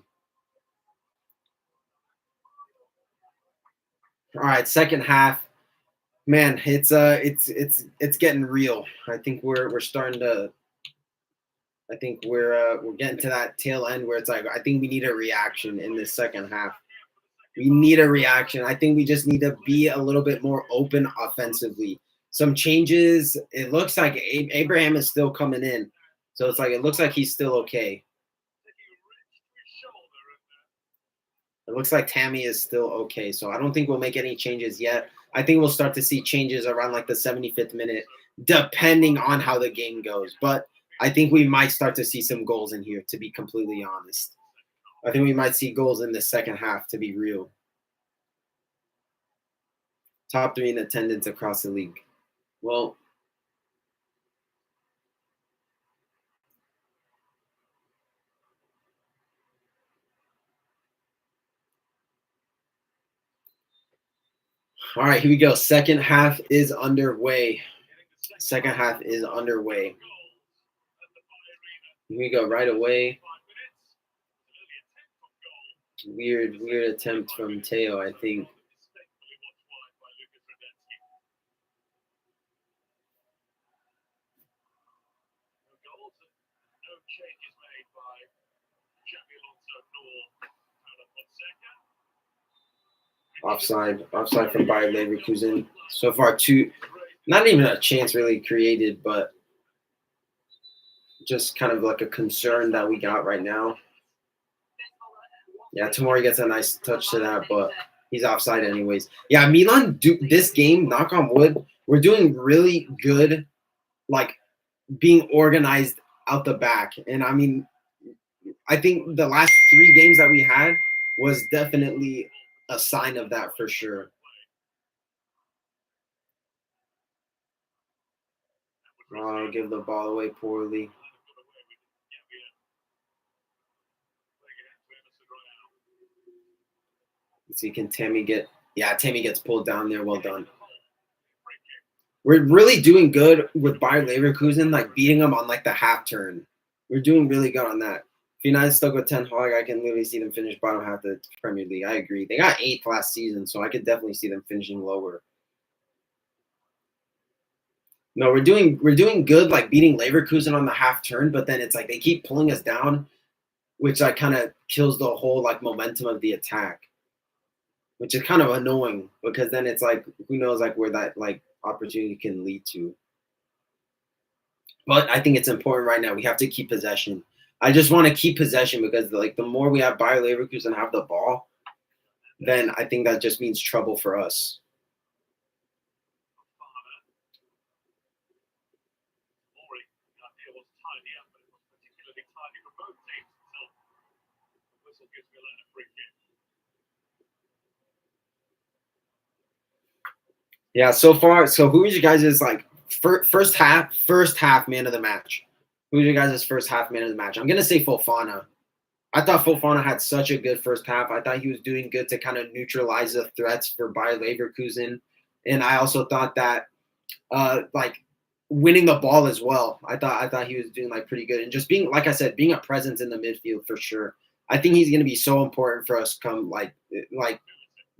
All right, second half. Man, it's getting real. I think we're starting to I think we're getting to that tail end where it's like I think we need a reaction in this second half. We need a reaction. I think we just need to be a little bit more open offensively. Some changes. It looks like Abraham is still coming in. So it's like it looks like he's still okay. It looks like Tammy is still okay. So I don't think we'll make any changes yet. I think we'll start to see changes around like the 75th minute, depending on how the game goes. But I think we might start to see some goals in here, to be completely honest. I think we might see goals in the second half, to be real. Top 3 in attendance across the league. Well, all right, here we go. Second half is underway. Second half is underway. Here we go right away. Weird attempt from Teo, I think. Offside from Bayer Leverkusen. So far, not even a chance really created, but just kind of like a concern that we got right now. Yeah, Tomori gets a nice touch to that, but he's offside anyways. Yeah, Milan this game, knock on wood, we're doing really good, like being organized out the back. And I mean, I think the last 3 games that we had was definitely a sign of that for sure. I'll give the ball away poorly. Let's see, can Tammy get? Yeah, Tammy gets pulled down there. Well done. We're really doing good with Bayer Leverkusen, like beating them on like the half turn. We're doing really good on that. If United stuck with Ten Hag, I can literally see them finish bottom half of the Premier League. I agree. They got 8th last season, so I could definitely see them finishing lower. No, we're doing good, like beating Leverkusen on the half turn, but then it's like they keep pulling us down, which like kind of kills the whole like momentum of the attack, which is kind of annoying because then it's like who knows like where that like opportunity can lead to. But I think it's important right now. We have to keep possession. I just want to keep possession because like the more we have Bayer Leverkusen have the ball, then I think that just means trouble for us. Yeah, so far, so who is you guys' like first half man of the match? Who's your guys' first half man of the match? I'm gonna say Fofana. I thought Fofana had such a good first half. I thought he was doing good to kind of neutralize the threats for Bayer Leverkusen, and I also thought that like winning the ball as well. I thought he was doing like pretty good and just being, like I said, being a presence in the midfield for sure. I think he's gonna be so important for us come like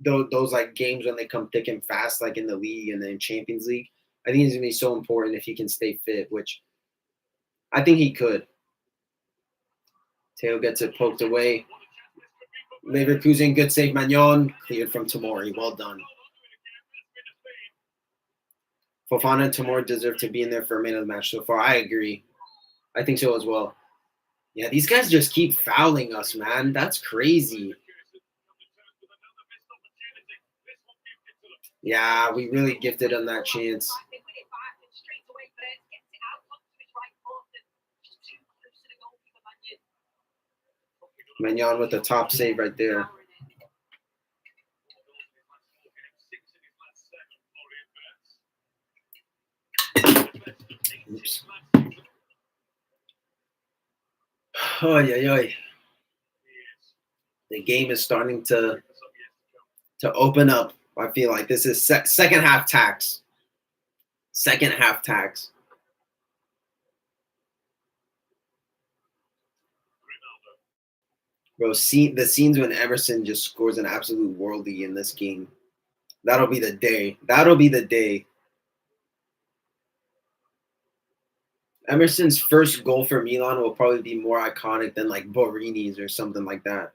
those like games when they come thick and fast, like in the league and then Champions League. I think he's gonna be so important if he can stay fit, which I think he could. Teo gets it poked away. Leverkusen, good save, Magnon, cleared from Tomori. Well done. Fofana and Tomori deserve to be in there for a man of the match so far. I agree. I think so as well. Yeah, these guys just keep fouling us, man. That's crazy. Yeah, we really gifted him that chance. Magnon with the top save right there. Oops. Oh, yeah. The game is starting to open up. I feel like this is second half tax. Second half tax. Bro, the scenes when Emerson just scores an absolute worldie in this game. That'll be the day. That'll be the day. Emerson's first goal for Milan will probably be more iconic than like Borini's or something like that.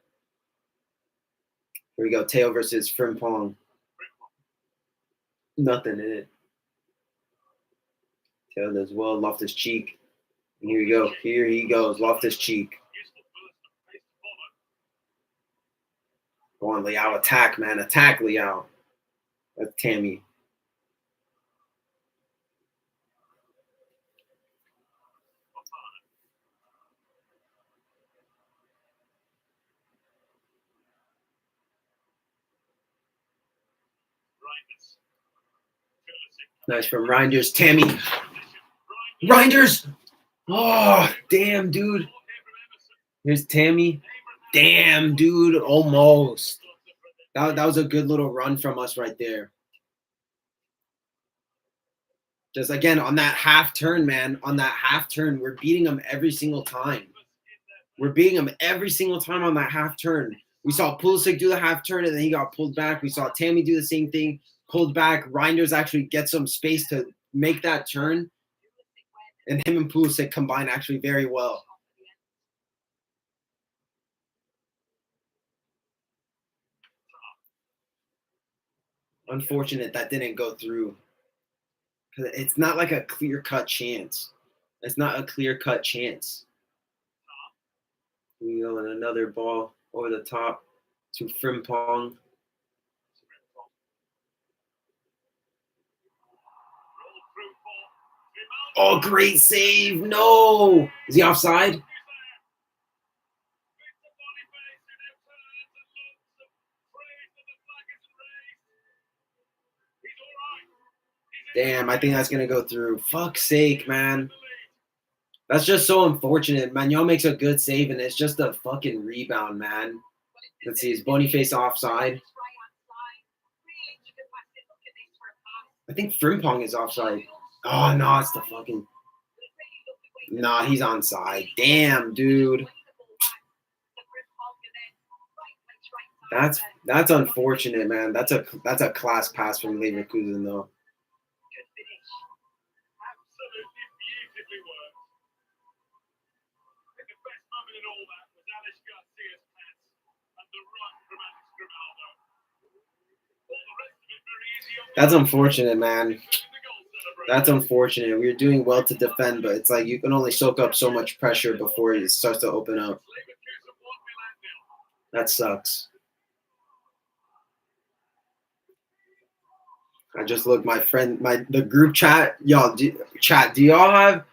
Here we go. Teo versus Frimpong. Nothing in it. Teo does well. Loftus Cheek. And here we go. Here he goes. Loftus Cheek. Go on, Liao. Attack, man. Attack, Liao. That's Tammy. Nice from Reinders. Tammy. Reinders. Oh, damn, dude. Here's Tammy. Damn, dude. Almost. That was a good little run from us right there. Just again, on that half turn, man. On that half turn, we're beating them every single time. We're beating them every single time on that half turn. We saw Pulisic do the half turn, and then he got pulled back. We saw Tammy do the same thing, pulled back. Reinders actually get some space to make that turn. And him and Pulisic combine actually very well. Unfortunate that didn't go through. It's not like a clear-cut chance. It's not a clear-cut chance. We go in another ball over the top to Frimpong. Oh, great save. No. Is he offside? Damn, I think that's going to go through. Fuck's sake, man. That's just so unfortunate. Magnon makes a good save, and it's just a fucking rebound, man. Let's see, is Boniface offside? I think Frimpong is offside. Oh, no, it's the fucking... Nah, he's onside. Damn, dude. That's unfortunate, man. That's a class pass from Leverkusen, though. That's unfortunate, man. That's unfortunate. We were doing well to defend, but it's like you can only soak up so much pressure before it starts to open up. That sucks. I just looked, my friend, the group chat. Y'all, do y'all have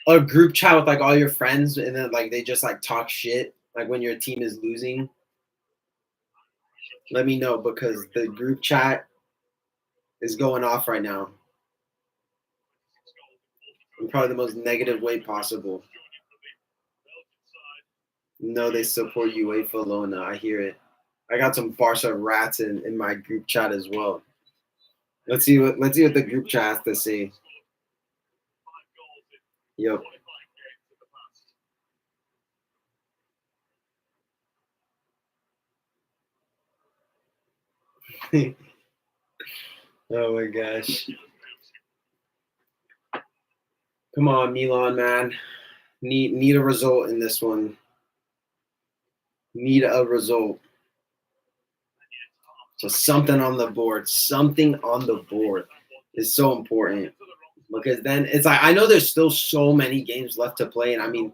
a group chat with like all your friends, and then like they just like talk shit like when your team is losing? Let me know, because the group chat is going off right now in probably the most negative way possible. No, they support UEFA Lona. I hear it. I got some Barca rats in my group chat as well. Let's see what the group chat has to say. Yep. Oh my gosh. Come on, Milan, man. Need a result in this one. Need a result. So something on the board. Something on the board is so important. Because then it's like, I know there's still so many games left to play. And I mean,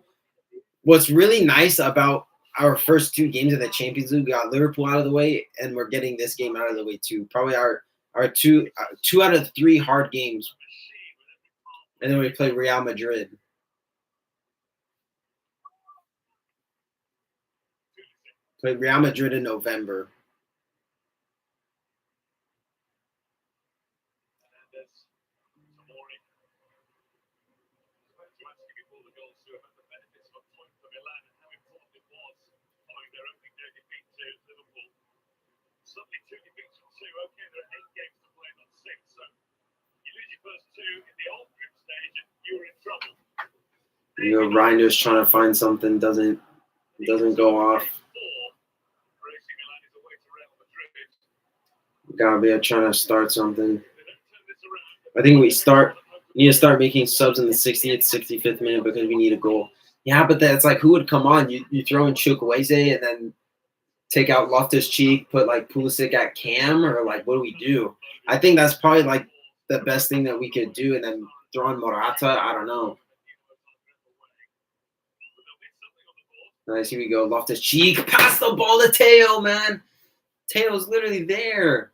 what's really nice about our first two games of the Champions League, we got Liverpool out of the way, and we're getting this game out of the way too. Probably our two out of three hard games. And then we play Real Madrid. Play Real Madrid in November. You know, Reinder's trying to find something, doesn't go off. Gabia trying to start something. I think we need to start making subs in the 60th, 65th minute because we need a goal. Yeah, but that's like, who would come on? You throw in Chukwueze and then take out Loftus-Cheek, put like Pulisic at cam, or like, what do we do? I think that's probably like the best thing that we could do, and then throw in Morata. I don't know. Nice, here we go. Loftus-Cheek, pass the ball to Teo, man. Teo's literally there.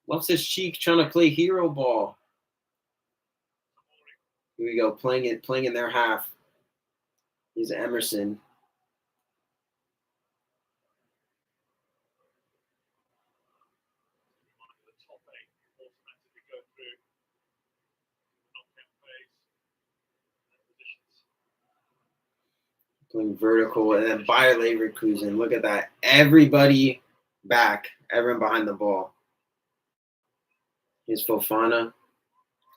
Loftus-Cheek trying to play hero ball. Here we go, playing in their half. He's Emerson. Playing vertical, and then Bayer Leverkusen. Look at that. Everybody back. Everyone behind the ball. Here's Fofana.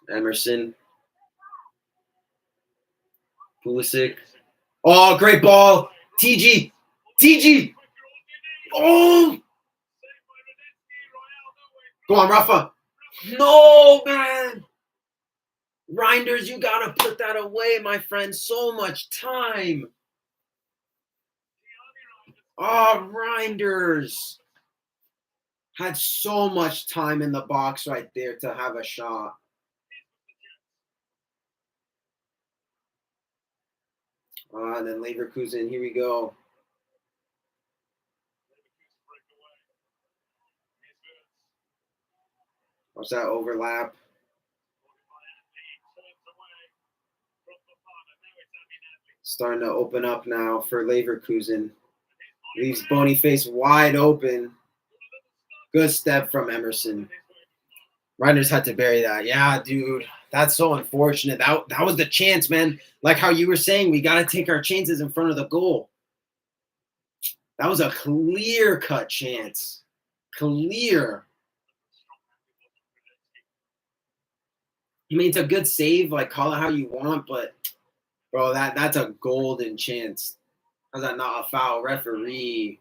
Emerson. Pulisic. Oh, great ball. TG. Oh! Go on, Rafa. No, man. Reinders, you got to put that away, my friend. So much time. Oh, Reinders. Had so much time in the box right there to have a shot. And then Leverkusen, here we go. Watch that overlap. Starting to open up now for Leverkusen. Leaves Boniface wide open. Good step from Emerson. Reinders had to bury that. Yeah, dude. That's so unfortunate. That was the chance, man. Like how you were saying, we got to take our chances in front of the goal. That was a clear-cut chance. Clear. I mean, it's a good save. Like, call it how you want, but, bro, that's a golden chance. How's that not a foul? Referee.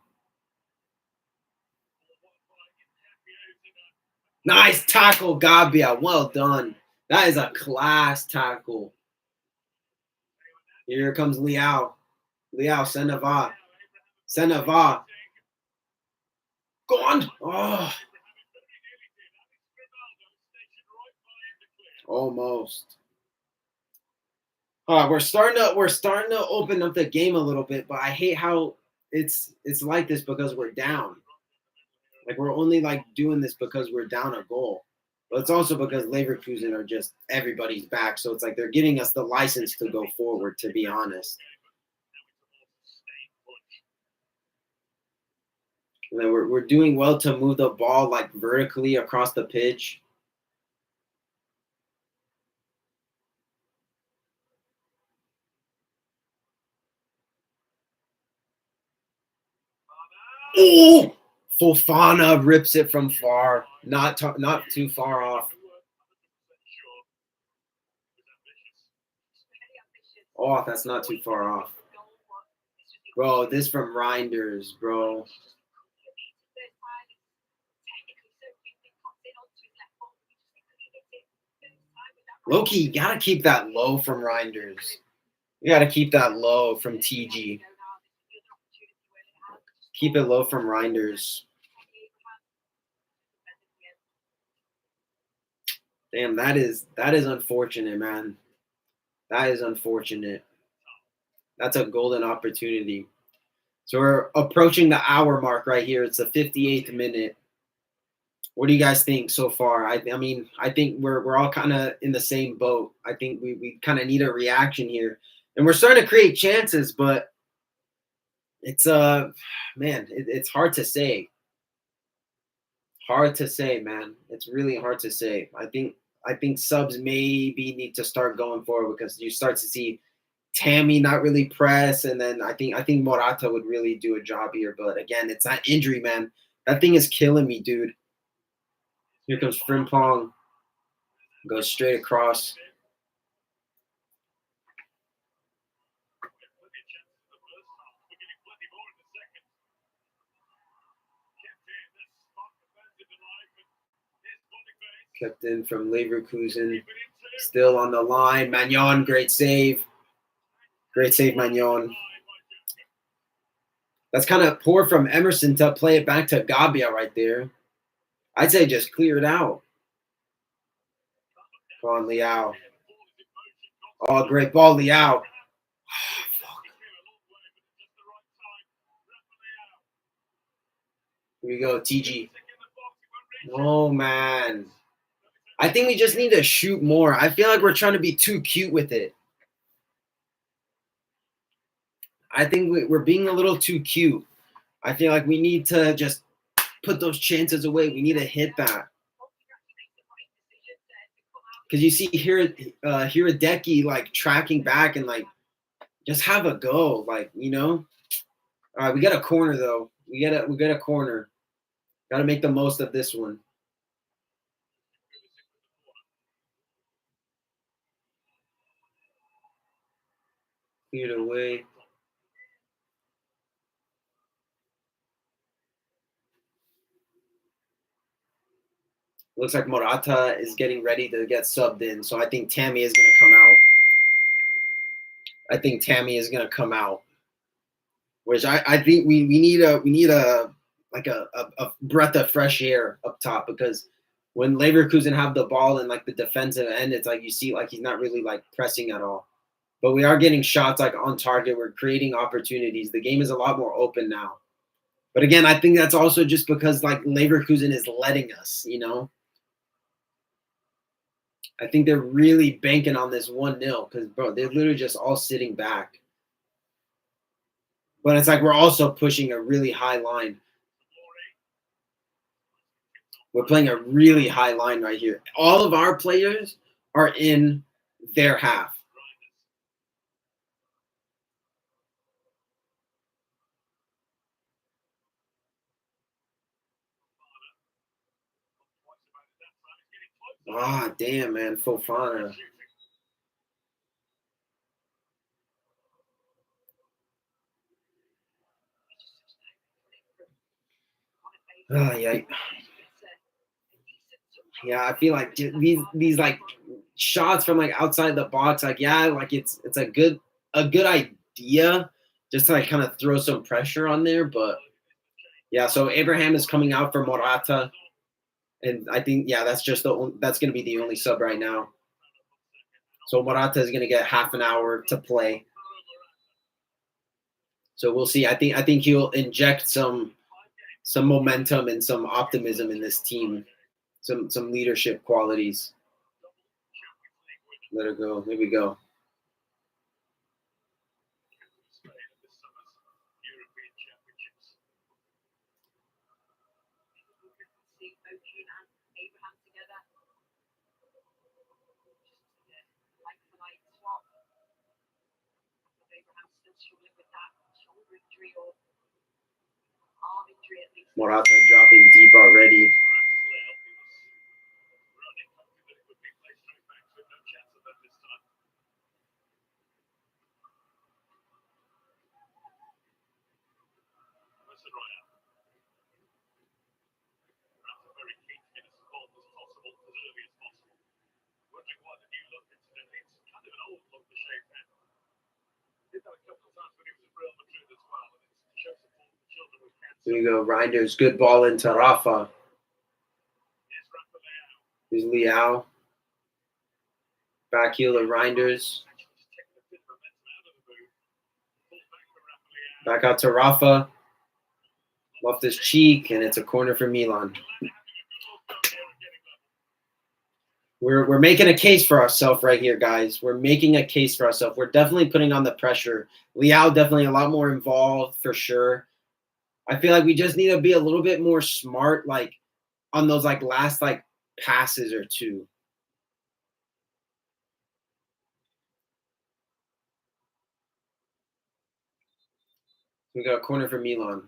Nice tackle, Gabia. Well done. That is a class tackle. Here comes Liao. Liao, Senava. Senava. Go on. Oh. Almost. We're starting to open up the game a little bit, but I hate how it's like this because we're down. Like we're only like doing this because we're down a goal. But it's also because Leverkusen are just everybody's back, so it's like they're giving us the license to go forward, to be honest. And then we're doing well to move the ball like vertically across the pitch. Oh, Fofana rips it from far, not too far off. Oh, that's not too far off. Bro, this from Reinders, bro. Loki, you gotta keep that low from Reinders. You gotta keep that low from TG. Keep it low from Reinders. Damn, that is unfortunate, man. That is unfortunate. That's a golden opportunity. So we're approaching the hour mark right here. It's the 58th minute. What do you guys think so far? I mean, I think we're all kind of in the same boat. I think we kind of need a reaction here. And we're starting to create chances, but it's man, it's hard to say. Hard to say, man. It's really hard to say. I think subs maybe need to start going forward because you start to see Tammy not really press, and then I think Morata would really do a job here. But again, it's that injury, man. That thing is killing me, dude. Here comes Frimpong. Goes straight across. Kept in from Leverkusen. Still on the line. Magnon, great save. Great save, Magnon. That's kind of poor from Emerson to play it back to Gabia right there. I'd say just clear it out. Come on, Liao. Oh, great ball, Liao. Here we go, TG. Oh, man. I think we just need to shoot more. I feel like we're trying to be too cute with it. I think we're being a little too cute. I feel like we need to just put those chances away. We need to hit that. Because you see Hiradeki like tracking back and like just have a go. Like, you know. All right, we got a corner though. We got a corner. Got to make the most of this one. Cleared away. Looks like Morata is getting ready to get subbed in, so I think Tammy is gonna come out. Which I think we need a breath of fresh air up top, because when Leverkusen have the ball in like the defensive end, it's like you see like he's not really like pressing at all. But we are getting shots like on target. We're creating opportunities. The game is a lot more open now. But again, I think that's also just because like Leverkusen is letting us, you know. I think they're really banking on this 1-0 because, bro, they're literally just all sitting back. But it's like we're also pushing a really high line. We're playing a really high line right here. All of our players are in their half. Ah, damn, man. Fofana. Oh, yeah. Yeah, I feel like these like shots from like outside the box, like yeah, like it's a good idea just to like kind of throw some pressure on there, but yeah. So Abraham is coming out for Morata, and I think yeah, that's going to be the only sub right now. So Morata is going to get half an hour to play. So we'll see. I think he'll inject some momentum and some optimism in this team, some leadership qualities. Let her go. Here we go. Morata dropping deep already. Here we go. Reinders, good ball into Rafa. Here's Leao. Back heel of Reinders. Back out to Rafa. Left his cheek, and it's a corner for Milan. We're making a case for ourselves right here, guys. We're making a case for ourselves. We're definitely putting on the pressure. Leao definitely a lot more involved for sure. I feel like we just need to be a little bit more smart, like on those like last like passes or two. We got a corner for Milan.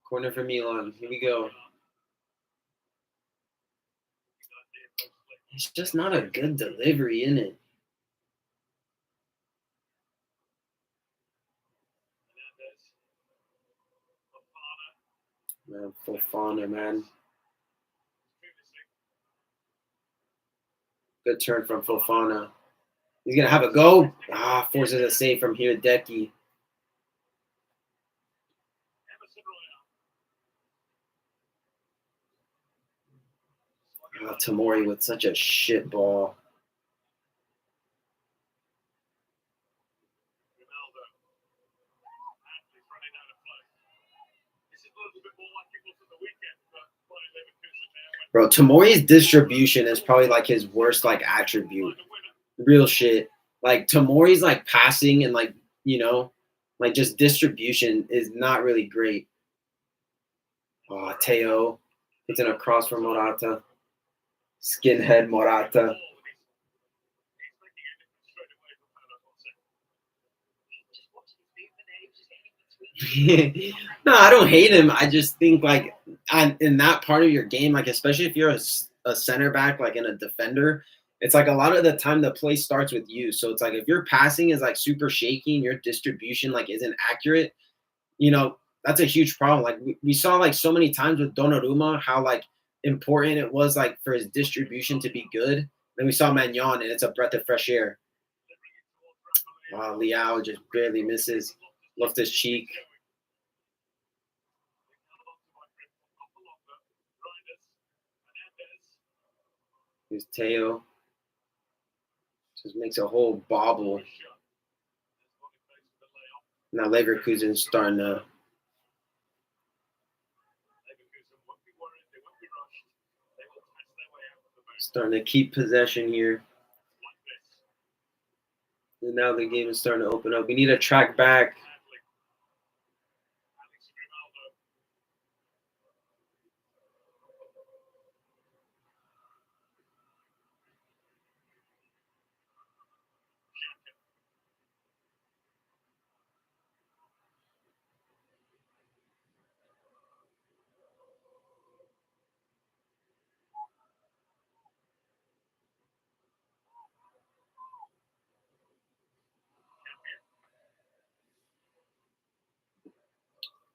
Corner for Milan. Here we go. It's just not a good delivery, isn't it? Man, Fofana, man. Good turn from Fofana. He's going to have a go. Forces a save from here, Decky. Tamori with such a shit ball. Bro, Tamori's distribution is probably like his worst like attribute. Real shit. Like Tamori's like passing and like, you know, like just distribution is not really great. Oh, Teo. It's in a cross from Morata. Skinhead Morata. No, I don't hate him. I just think like in that part of your game, like especially if you're a center back, like in a defender, it's like a lot of the time the play starts with you. So it's like if your passing is like super shaky and your distribution like isn't accurate, that's a huge problem. Like we saw like so many times with Donnarumma how like important it was like for his distribution to be good. Then we saw Magnon and it's a breath of fresh air. Wow, Liao just barely misses. Loftus Cheek. Here's Teo. Just makes a whole bobble. Now Leverkusen's starting to keep possession here. And now the game is starting to open up. We need a track back.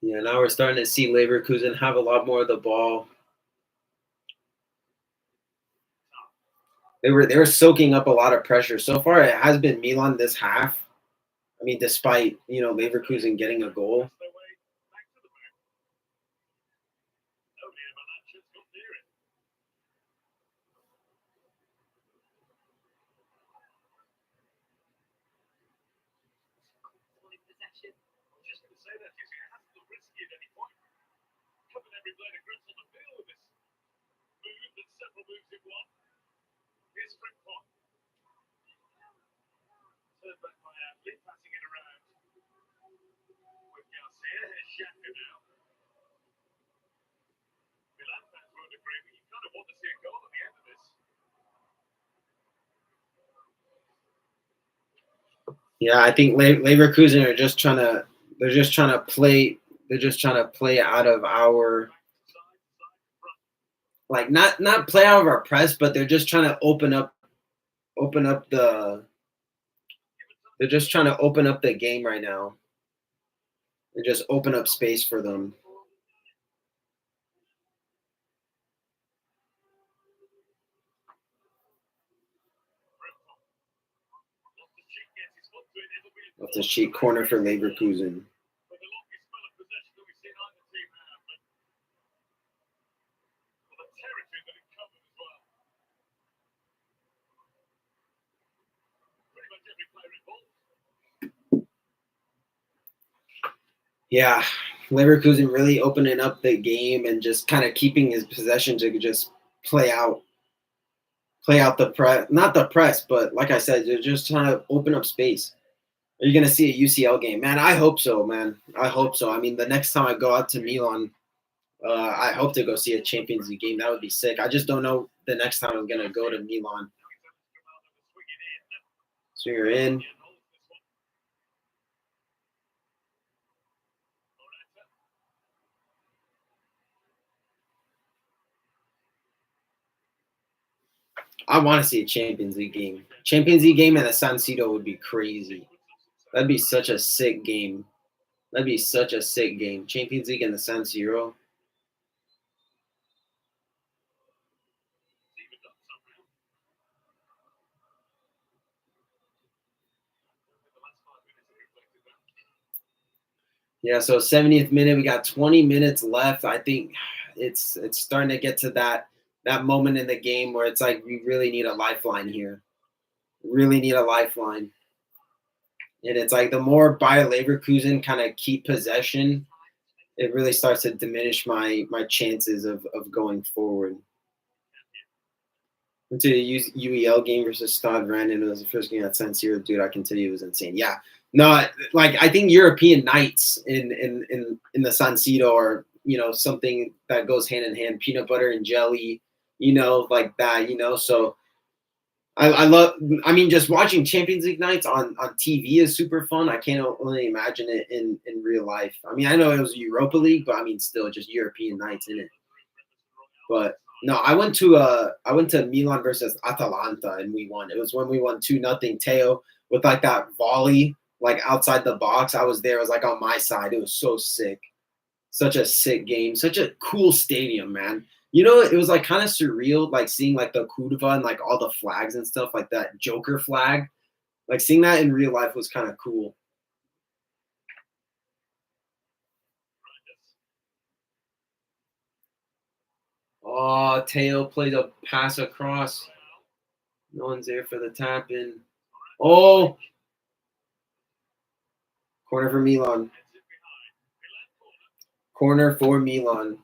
Yeah, now we're starting to see Leverkusen have a lot more of the ball. They were soaking up a lot of pressure. So far, it has been Milan this half. I mean, despite Leverkusen getting a goal. Yeah, I think Leverkusen are just trying to. They're just trying to play. They're just trying to play out of our. Like not play out of our press, but they're just trying to open up the. They're just trying to open up the game right now. And just open up space for them. Off the cheap corner for Leverkusen. Yeah, Leverkusen really opening up the game and just kind of keeping his possession to just play out the press, not the press, but like I said, they're just trying to open up space. Are you going to see a UCL game? Man, I hope so, man. I hope so. I mean, the next time I go out to Milan, I hope to go see a Champions League game. That would be sick. I just don't know the next time I'm going to go to Milan. So you're in. I want to see a Champions League game. Champions League game and a San Siro would be crazy. That'd be such a sick game. That'd be such a sick game. Champions League and the San Siro. Yeah, so 70th minute, we got 20 minutes left. I think it's starting to get to that moment in the game where it's like we really need a lifeline here. Really need a lifeline. And it's like the more Bayer Leverkusen kind of keep possession, it really starts to diminish my chances of going forward. Went to the UEL game versus Stade Rennes, and it was the first game at San Siro. Dude, I can tell you it was insane. Yeah, no, like I think European nights in the San Siro are something that goes hand in hand. Peanut butter and jelly, like that. So I love. I mean, just watching Champions League nights on TV is super fun. I can't only imagine it in real life. I mean, I know it was Europa League, but I mean, still just European nights in it. But No, I went to Milan versus Atalanta and we won. It was when we won 2-0. Teo with like that volley like outside the box. I was there. It was like on my side. It was so sick. Such a sick game. Such a cool stadium, man. You know, it was like kind of surreal, like seeing like the Curva and like all the flags and stuff, like that Joker flag. Like seeing that in real life was kind of cool. Oh, Teo played a pass across. No one's there for the tap in. Oh, corner for Milan. Corner for Milan.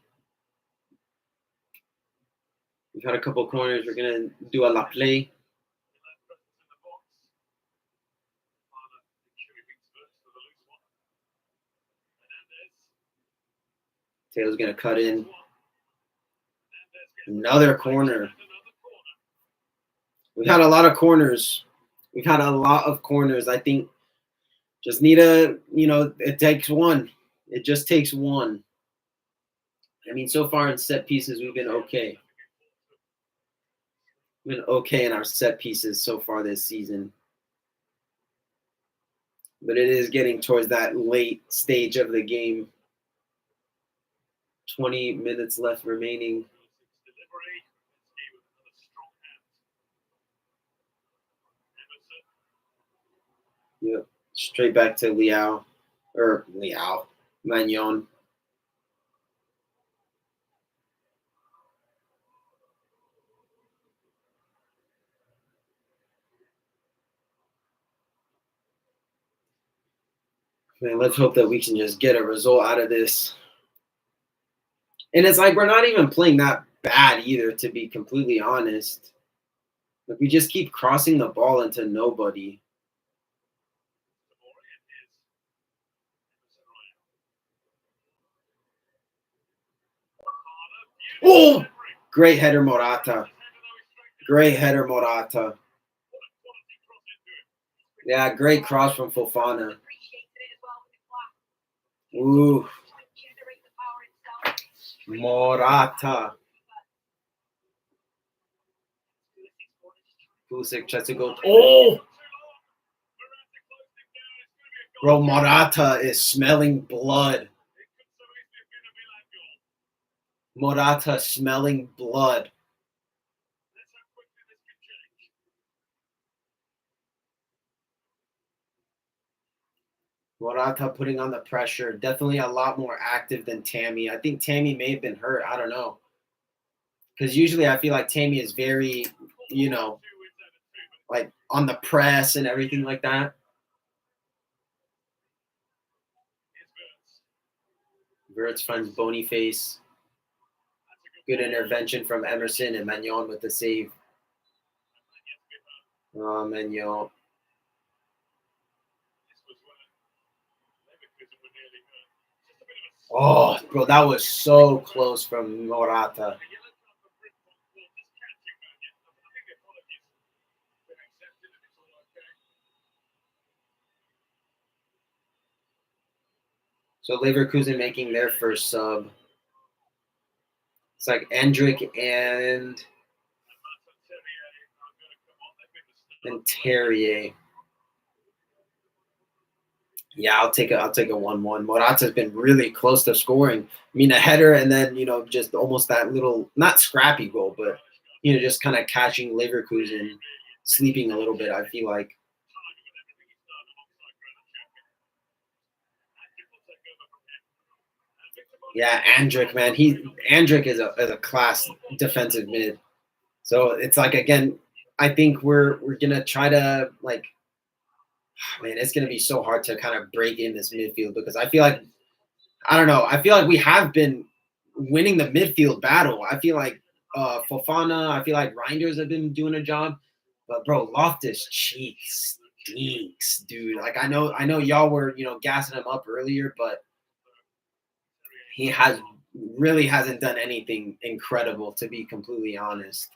We've had a couple corners. We're gonna do a la play. Teo's gonna cut in. Another corner. We've had a lot of corners. We've had a lot of corners. I think just need it takes one. It just takes one. I mean, so far in set pieces, we've been okay. We've been okay in our set pieces so far this season. But it is getting towards that late stage of the game. 20 minutes left remaining. Yep. Straight back to Magnon. Man, let's hope that we can just get a result out of this. And it's like we're not even playing that bad either, to be completely honest. Like we just keep crossing the ball into nobody. Oh, great header, Morata. Great header, Morata. Yeah, great cross from Fofana. Ooh. Morata. Pulisic tries to go. Oh! Bro, Morata is smelling blood. Morata smelling blood. Morata putting on the pressure. Definitely a lot more active than Tammy. I think Tammy may have been hurt. I don't know. Because usually I feel like Tammy is very, like on the press and everything like that. Wirtz finds Boniface. Good intervention from Emerson and Magnon with the save. Oh, Magnon. Oh, bro, that was so close from Morata. So Leverkusen making their first sub. It's like Endrick and Terrier. Yeah, I'll take a 1-1. Morata's been really close to scoring. I mean, a header and then, just almost that little, not scrappy goal, but, just kind of catching Leverkusen sleeping a little bit, I feel like. Yeah, Andrick, man. Andrick is a class defensive mid. So it's like, again, I think we're gonna try to like, man, it's gonna be so hard to kind of break in this midfield because I feel like, I don't know, I feel like we have been winning the midfield battle. I feel like Fofana, I feel like Reinders have been doing a job, but bro, Loftus Cheek stinks, dude. Like I know y'all were gassing him up earlier, but he really hasn't done anything incredible, to be completely honest.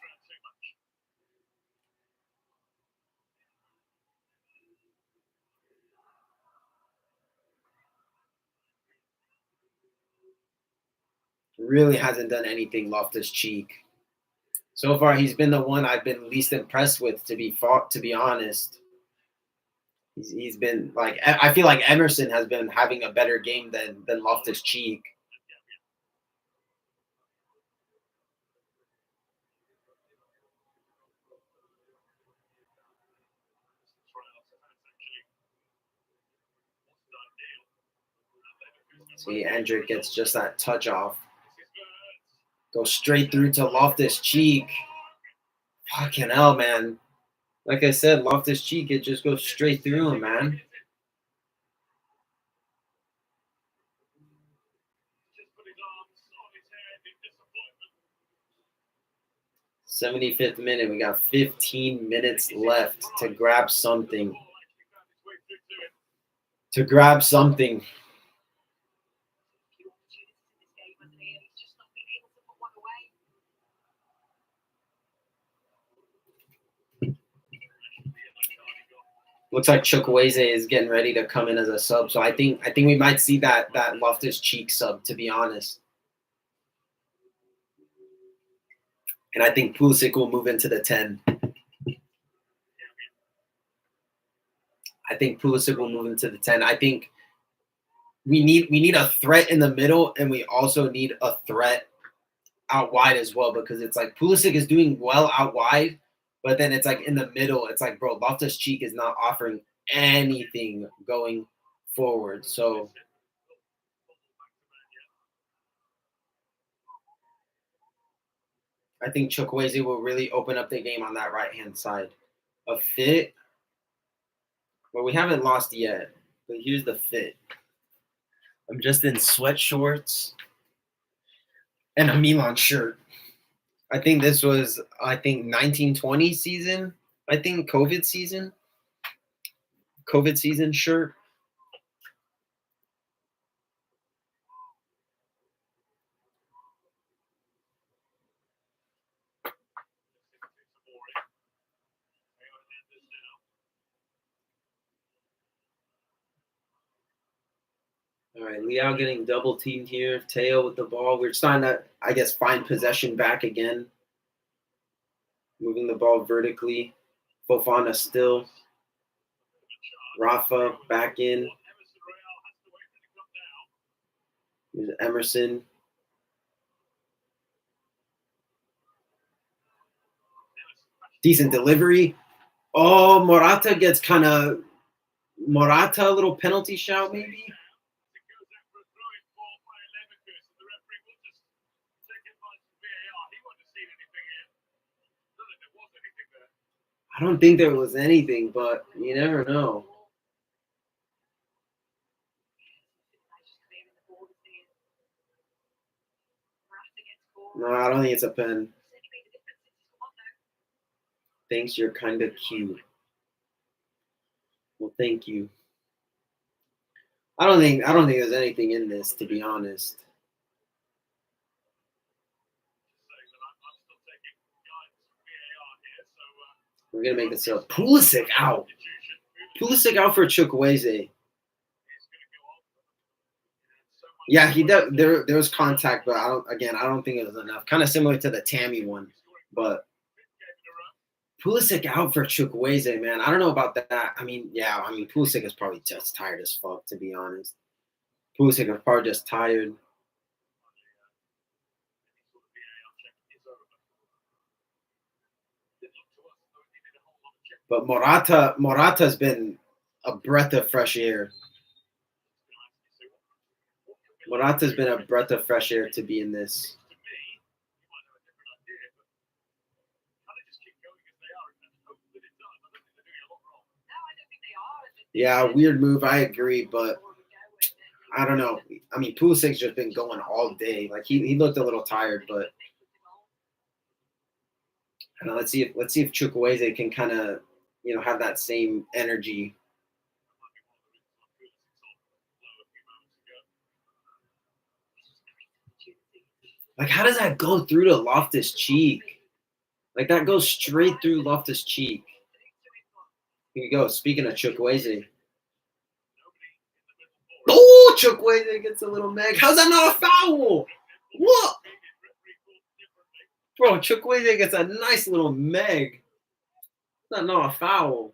Really hasn't done anything, Loftus Cheek. So far, he's been the one I've been least impressed with, to be honest. He's been like, I feel like Emerson has been having a better game than Loftus-Cheek. See, Endrick gets just that touch off. Go straight through to Loftus-Cheek. Fucking hell, man. Like I said, Loftus-Cheek, it just goes straight through him, man. '75th minute. We got 15 minutes left to grab something. To grab something. Looks like Chukwueze is getting ready to come in as a sub. So I think we might see that Loftus-Cheek sub, to be honest. And I think Pulisic will move into the 10. I think Pulisic will move into the 10. I think we need a threat in the middle, and we also need a threat out wide as well, because it's like Pulisic is doing well out wide, but then it's like in the middle, it's like, bro, Loftus-Cheek is not offering anything going forward. So I think Chukwueze will really open up the game on that right-hand side. A fit. Well, we haven't lost yet, but here's the fit. I'm just in sweat shorts and a Milan shirt. I think this was, 1920 season. I think COVID season shirt. All right, Leao getting double teamed here. Teo with the ball. We're starting to, I guess, find possession back again. Moving the ball vertically. Fofana still. Rafa back in. Here's Emerson. Decent delivery. Oh, Morata gets kind of a little penalty shout maybe. I don't think there was anything, but you never know. No, I don't think it's a pen. Thanks, you're kind of cute. Well, thank you. I don't think there's anything in this, to be honest. We're gonna make this up. Pulisic out. Pulisic out for Chukwueze. Yeah, he did. There was contact, but I don't think it was enough. Kind of similar to the Tammy one, but Pulisic out for Chukwueze, man. I don't know about that. Pulisic is probably just tired as fuck, to be honest. Pulisic is probably just tired. But Morata's been a breath of fresh air. Morata's been a breath of fresh air to be in this. Yeah, weird move. I agree, but I don't know. I mean, Pulisic's just been going all day. Like he looked a little tired, but I don't know, let's see if Chukwueze can kind of have that same energy. Like, how does that go through to Loftus-Cheek? Like, that goes straight through Loftus-Cheek. Here you go. Speaking of Chukwueze. Oh, Chukwueze gets a little mag. How's that not a foul? What? Bro, Chukwueze gets a nice little meg. That's not a foul.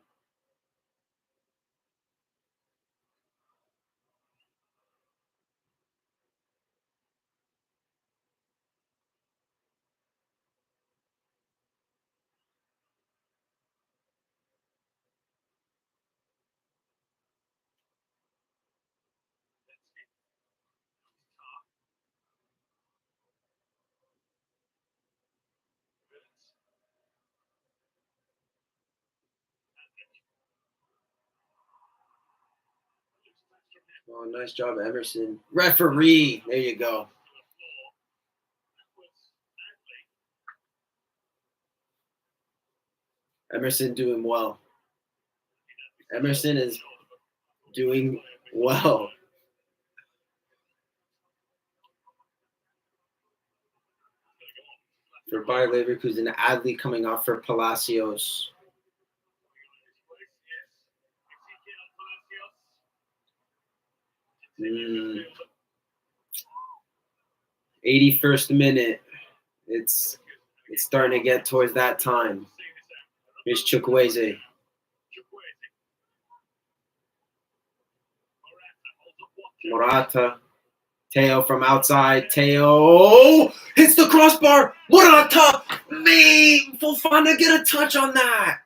Oh, nice job, Emerson. Referee. There you go. Emerson doing well. Emerson is doing well. For Bayer Leverkusen, Adley coming off for Palacios. Mm. 81st minute. It's starting to get towards that time. Here's Chukwueze. Morata. Teo from outside. Teo hits the crossbar. Morata. Me. Fofana get a touch on that.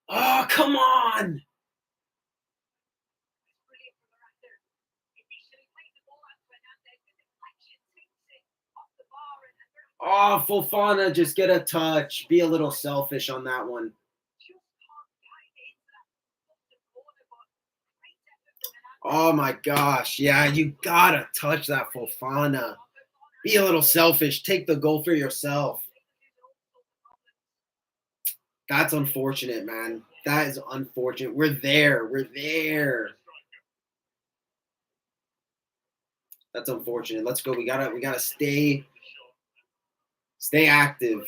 Oh, come on. Oh, Fofana, just get a touch. Be a little selfish on that one. Oh my gosh. Yeah, you gotta touch that Fofana. Be a little selfish. Take the goal for yourself. That's unfortunate, man. That is unfortunate. We're there. We're there. That's unfortunate. Let's go. We gotta stay active.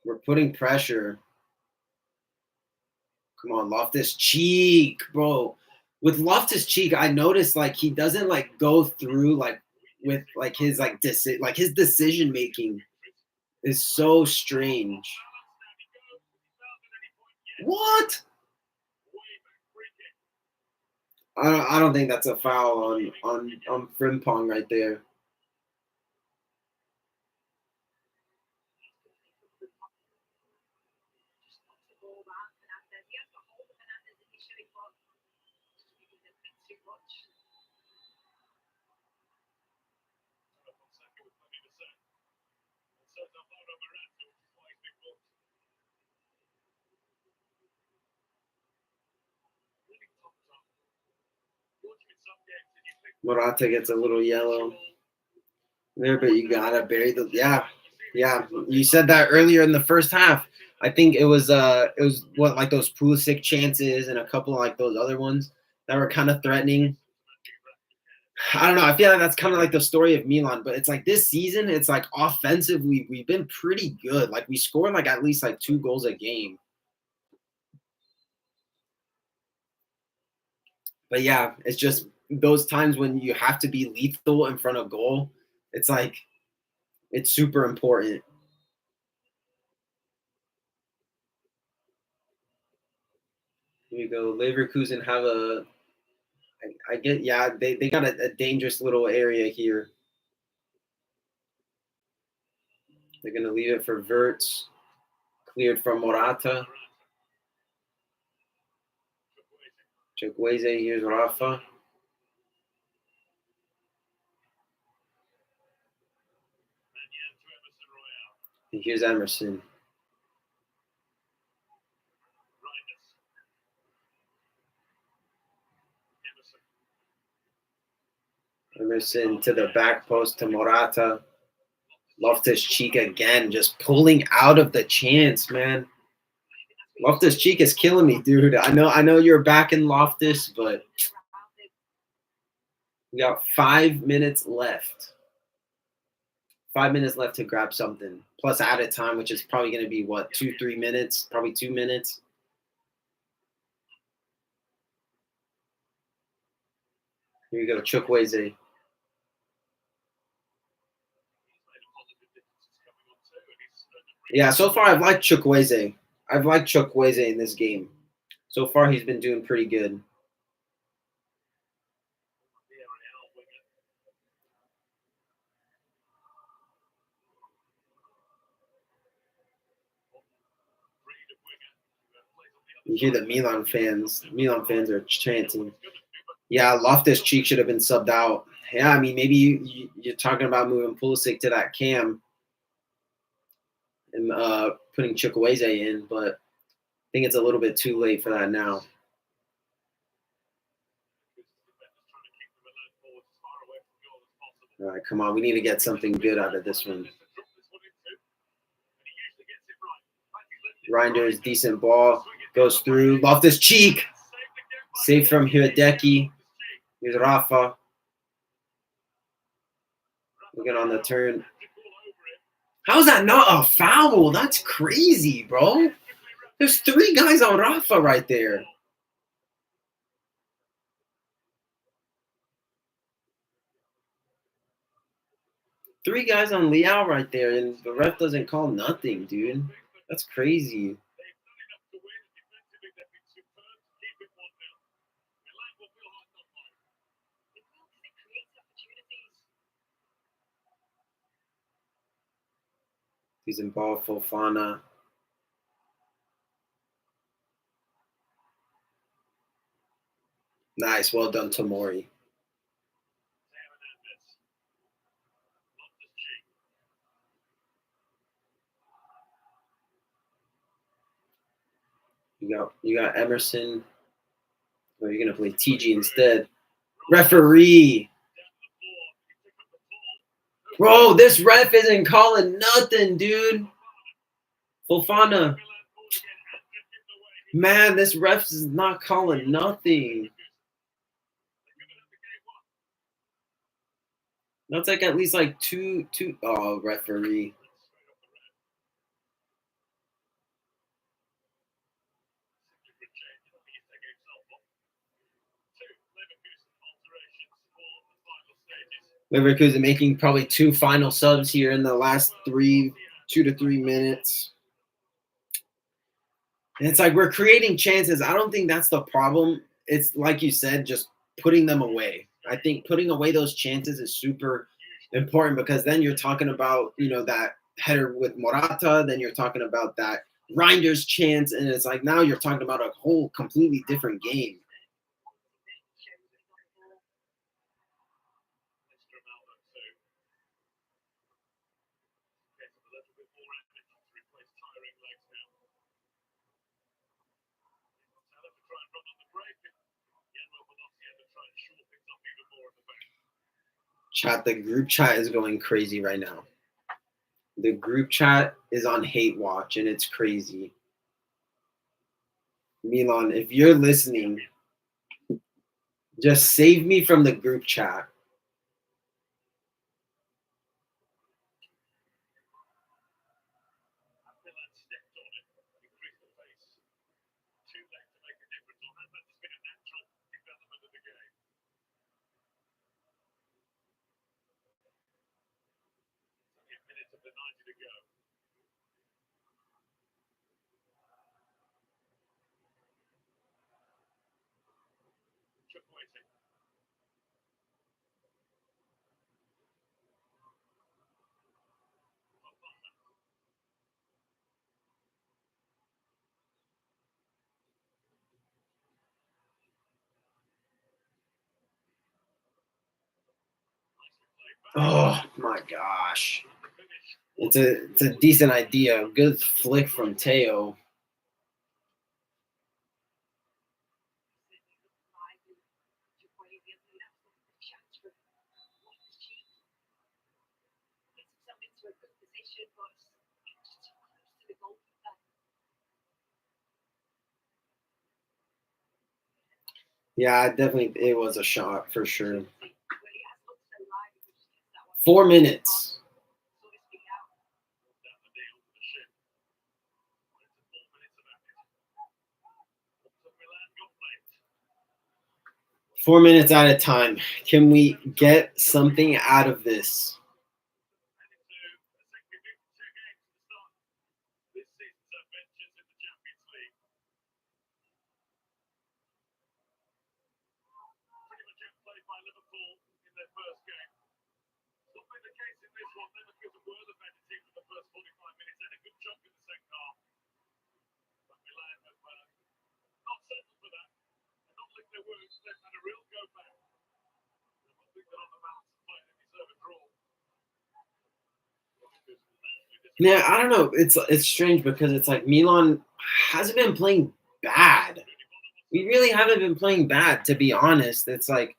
We're putting pressure. Come on, Loftus-Cheek, bro. With Loftus-Cheek, I noticed like he doesn't like go through like with like his like his decision making is so strange. What? I don't think that's a foul on Frimpong right there. Morata gets a little yellow there, but you gotta bury the yeah. You said that earlier in the first half. I think it was what like those Pulisic chances and a couple of like those other ones that were kind of threatening. I don't know. I feel like that's kind of like the story of Milan, but it's like this season, it's like offensively we've been pretty good. Like we scored like at least like 2 goals a game. But yeah, it's just those times when you have to be lethal in front of goal. It's like it's super important. Here you go. Leverkusen have I get, yeah, they got a dangerous little area here. They're going to leave it for Verts. Cleared from Morata. Chukwueze, here's Rafa. And here's Emerson. Emerson to the back post to Morata. Loftus-Cheek again, just pulling out of the chance, man. Loftus-Cheek is killing me, dude. I know you're back in Loftus, but we got 5 minutes left. 5 minutes left to grab something. Plus added time, which is probably going to be, what, 2-3 minutes? Probably 2 minutes. Here you go, Chukwueze. Yeah, so far I've liked Chukwueze. I've liked Chukwueze in this game. So far he's been doing pretty good. You hear the Milan fans. Milan fans are chanting. Yeah, Loftus-Cheek should have been subbed out. Yeah, I mean, maybe you're talking about moving Pulisic to that cam and putting Chukwueze in, but I think it's a little bit too late for that now. All right, come on. We need to get something good out of this one. Reinders, decent ball. Goes through. Loftus-Cheek. Save from Hideki. Here's Rafa. Looking on the turn. How's that not a foul? That's crazy, bro. There's 3 guys on Rafa right there. Three guys on Leao right there, and the ref doesn't call nothing, dude. That's crazy. He's in ball, Fofana. Nice, well done, Tomori. You got Emerson. Or you're gonna play TG instead. Referee. Bro, this ref isn't calling nothing, dude. Fofana. Man, this ref is not calling nothing. That's like at least like two. Oh, referee. Leverkusen making probably 2 final subs here in the last 2 to 3 minutes. And it's like we're creating chances. I don't think that's the problem. It's like you said, just putting them away. I think putting away those chances is super important because then you're talking about, that header with Morata, then you're talking about that Reinders chance, and it's like now you're talking about a whole completely different game. Chat, the group chat is going crazy right now. The group chat is on hate watch, and it's crazy. Milan, if you're listening, just save me from the group chat. Oh my gosh. It's a decent idea. Good flick from Teo. Yeah, definitely it was a shot for sure. 4 minutes. 4 minutes at a time. Can we get something out of this? Yeah, I don't know. It's strange because it's like Milan hasn't been playing bad. We really haven't been playing bad, to be honest. It's like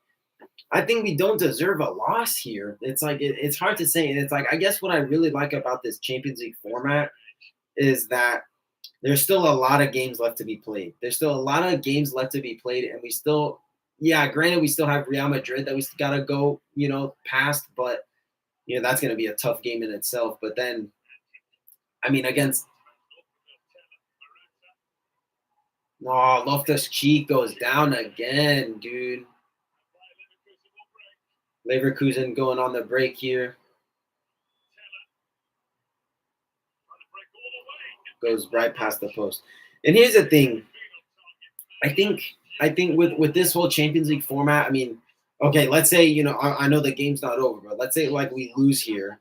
I think we don't deserve a loss here. It's like it's hard to say. And it's like I guess what I really like about this Champions League format is that there's still a lot of games left to be played. There's still a lot of games left to be played, and we still, yeah, granted, we still have Real Madrid that we gotta go, past, but that's gonna be a tough game in itself. But then, I mean, against Loftus Cheek goes down again, dude. Leverkusen going on the break here. Goes right past the post. And here's the thing. I think with this whole Champions League format, I mean, okay, let's say, I know the game's not over, but let's say like we lose here.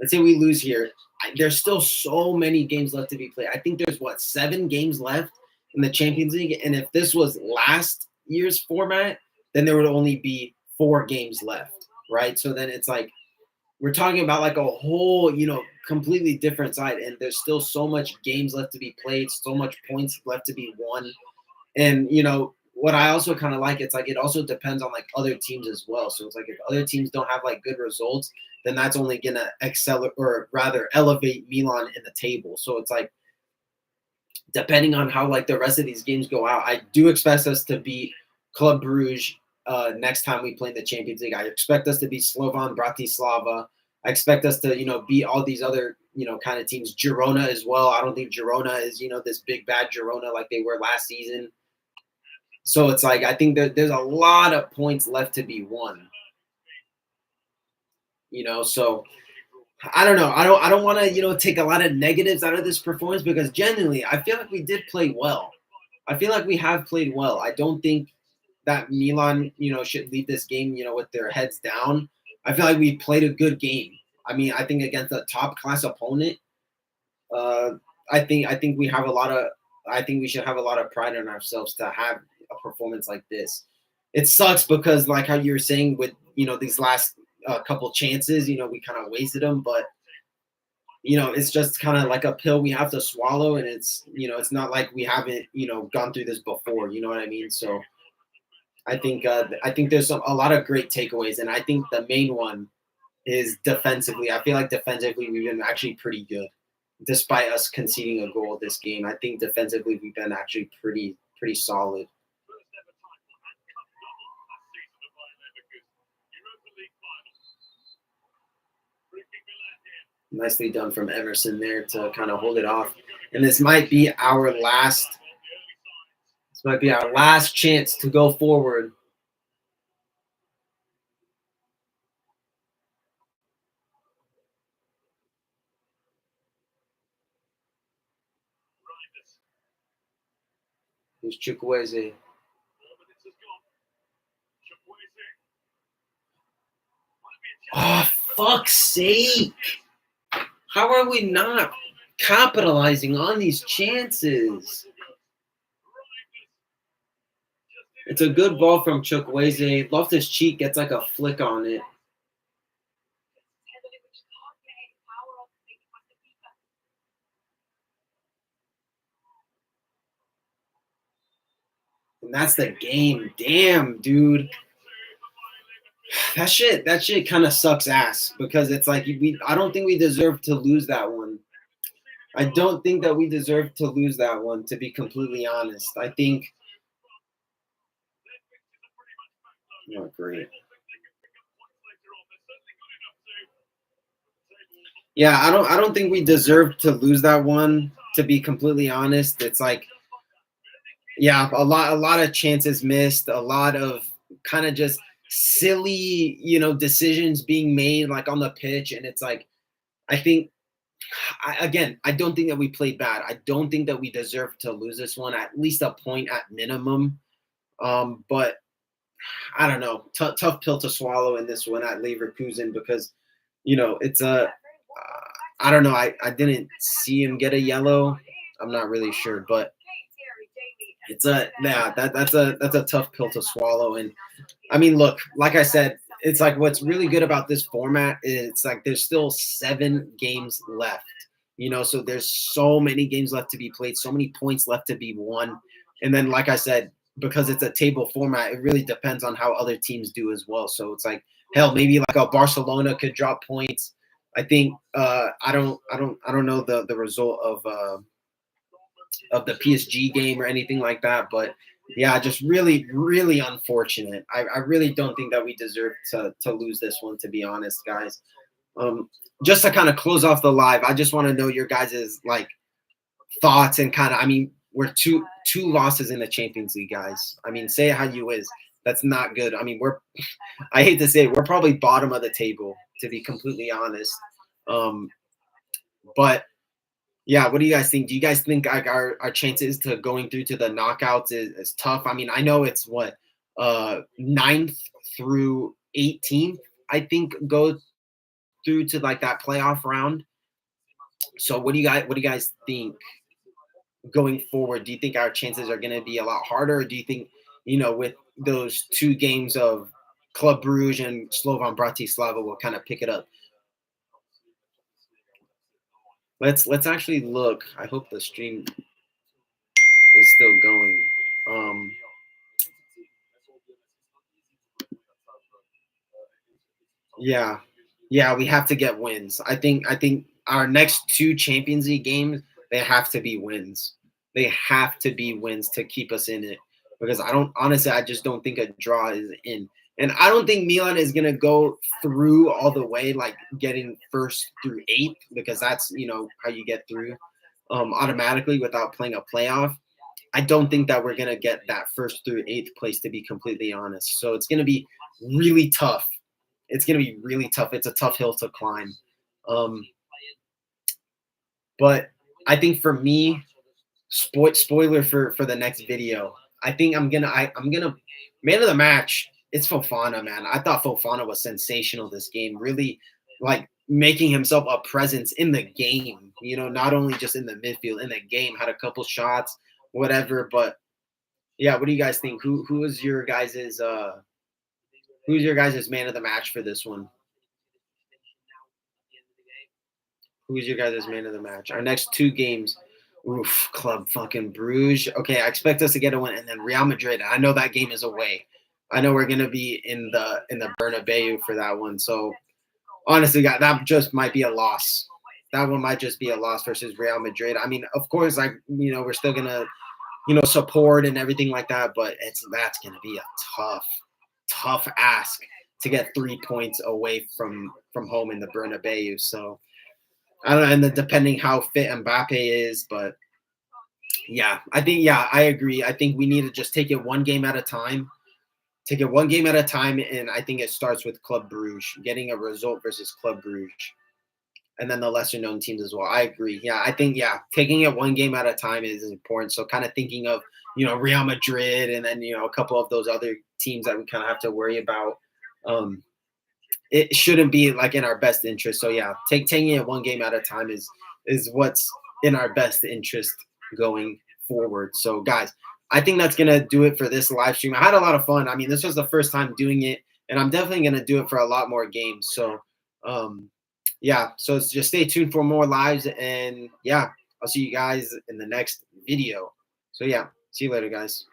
Let's say we lose here. There's still so many games left to be played. I think there's 7 games left in the Champions League. And if this was last year's format, then there would only be 4 games left, right? So then it's like we're talking about like a whole, completely different side. And there's still so much games left to be played, so much points left to be won. And, what I also kind of like, it's like it also depends on like other teams as well. So it's like if other teams don't have like good results, then that's only going to accelerate or rather elevate Milan in the table. So it's like depending on how like the rest of these games go out, I do expect us to beat Club Brugge next time we play in the Champions League. I expect us to beat Slovan Bratislava. I expect us to, beat all these other, kind of teams. Girona as well. I don't think Girona is, this big bad Girona like they were last season. So it's like I think there's a lot of points left to be won. So I don't know. I don't want to, take a lot of negatives out of this performance because genuinely I feel like we did play well. I feel like we have played well. I don't think that Milan, should leave this game, with their heads down. I feel like we played a good game. I mean, I think against a top class opponent, I think we have I think we should have a lot of pride in ourselves to have a performance like this. It sucks because like how you were saying with, these last couple chances, we kind of wasted them, but it's just kind of like a pill we have to swallow. And it's, it's not like we haven't, gone through this before, you know what I mean? So I think there's a lot of great takeaways. And I think the main one is defensively. I feel like defensively, we've been actually pretty good despite us conceding a goal this game. I think defensively, we've been actually pretty solid. Nicely done from Emerson there to kind of hold it off. And this might be our last chance to go forward. Here's Chukwueze. Oh, fuck's sake. How are we not capitalizing on these chances? It's a good ball from Chukwueze. Loftus Cheek gets like a flick on it. And that's the game. Damn, dude. That shit kind of sucks ass because it's like I don't think we deserve to lose that one. I don't think that we deserve to lose that one, to be completely honest. I think not great. Yeah, I don't think we deserve to lose that one, to be completely honest. It's like Yeah, a lot of chances missed, a lot of kind of just silly, decisions being made like on the pitch, and it's like I think I don't think that we played bad. I don't think that we deserve to lose this one, at least a point at minimum. But I don't know, tough pill to swallow in this one at Leverkusen because it's a I don't know. I didn't see him get a yellow. I'm not really sure, but it's a yeah that's a tough pill to swallow. And I mean, look, like I said, it's like what's really good about this format is it's like there's still 7 games left. So there's so many games left to be played, so many points left to be won. And then, like I said, because it's a table format, it really depends on how other teams do as well. So it's like, hell, maybe like a Barcelona could drop points. I think I don't know the result of the PSG game or anything like that, but yeah, just really, really unfortunate. I really don't think that we deserve to lose this one, to be honest, guys. Just to kind of close off the live, I just want to know your guys' like thoughts and kind of, I mean, we're two losses in the Champions League, guys. I mean, say it how you is. That's not good. I mean, I hate to say it, we're probably bottom of the table, to be completely honest. But yeah, what do you guys think? Do you guys think like our chances to going through to the knockouts is tough? I mean, I know it's what 9th through 18th, I think, go through to like that playoff round. So what do you guys think going forward? Do you think our chances are going to be a lot harder? Or do you think, with those 2 games of Club Brugge and Slovan Bratislava will kind of pick it up? Let's actually look. I hope the stream is still going. Yeah. Yeah, we have to get wins. I think our next 2 Champions League games, they have to be wins. They have to be wins to keep us in it. Because I just don't think a draw is in. And I don't think Milan is gonna go through all the way, like getting 1st through 8th, because that's how you get through automatically without playing a playoff. I don't think that we're gonna get that 1st through 8th place, to be completely honest. So it's gonna be really tough. It's gonna be really tough. It's a tough hill to climb. Um, but I think for me, spoiler for the next video. I think I'm gonna man of the match. It's Fofana, man. I thought Fofana was sensational this game. Really, like making himself a presence in the game. Not only just in the midfield, in the game. Had a couple shots, whatever. But yeah, what do you guys think? Who's your guys's man of the match for this one? Who's your guys' man of the match? Our next 2 games. Oof, Club fucking Bruges. Okay, I expect us to get a win, and then Real Madrid. I know that game is away. I know we're gonna be in the Bernabeu for that one. So honestly, guys, that just might be a loss. That one might just be a loss versus Real Madrid. I mean, of course, like we're still gonna support and everything like that, but that's gonna be a tough ask to get 3 points away from home in the Bernabeu. So I don't know, and depending how fit Mbappe is, but yeah, I agree. I think we need to just take it one game at a time. Take it one game at a time, and I think it starts with Club Brugge, getting a result versus Club Brugge, and then the lesser known teams as well. I agree. Yeah, I think taking it one game at a time is important. So kind of thinking of Real Madrid, and then a couple of those other teams that we kind of have to worry about. It shouldn't be like in our best interest. So yeah, taking it one game at a time is what's in our best interest going forward. So guys, I think that's gonna do it for this live stream. I had a lot of fun. I mean, this was the first time doing it, and I'm definitely gonna do it for a lot more games. So yeah, so just stay tuned for more lives, and yeah, I'll see you guys in the next video. So yeah, see you later, guys.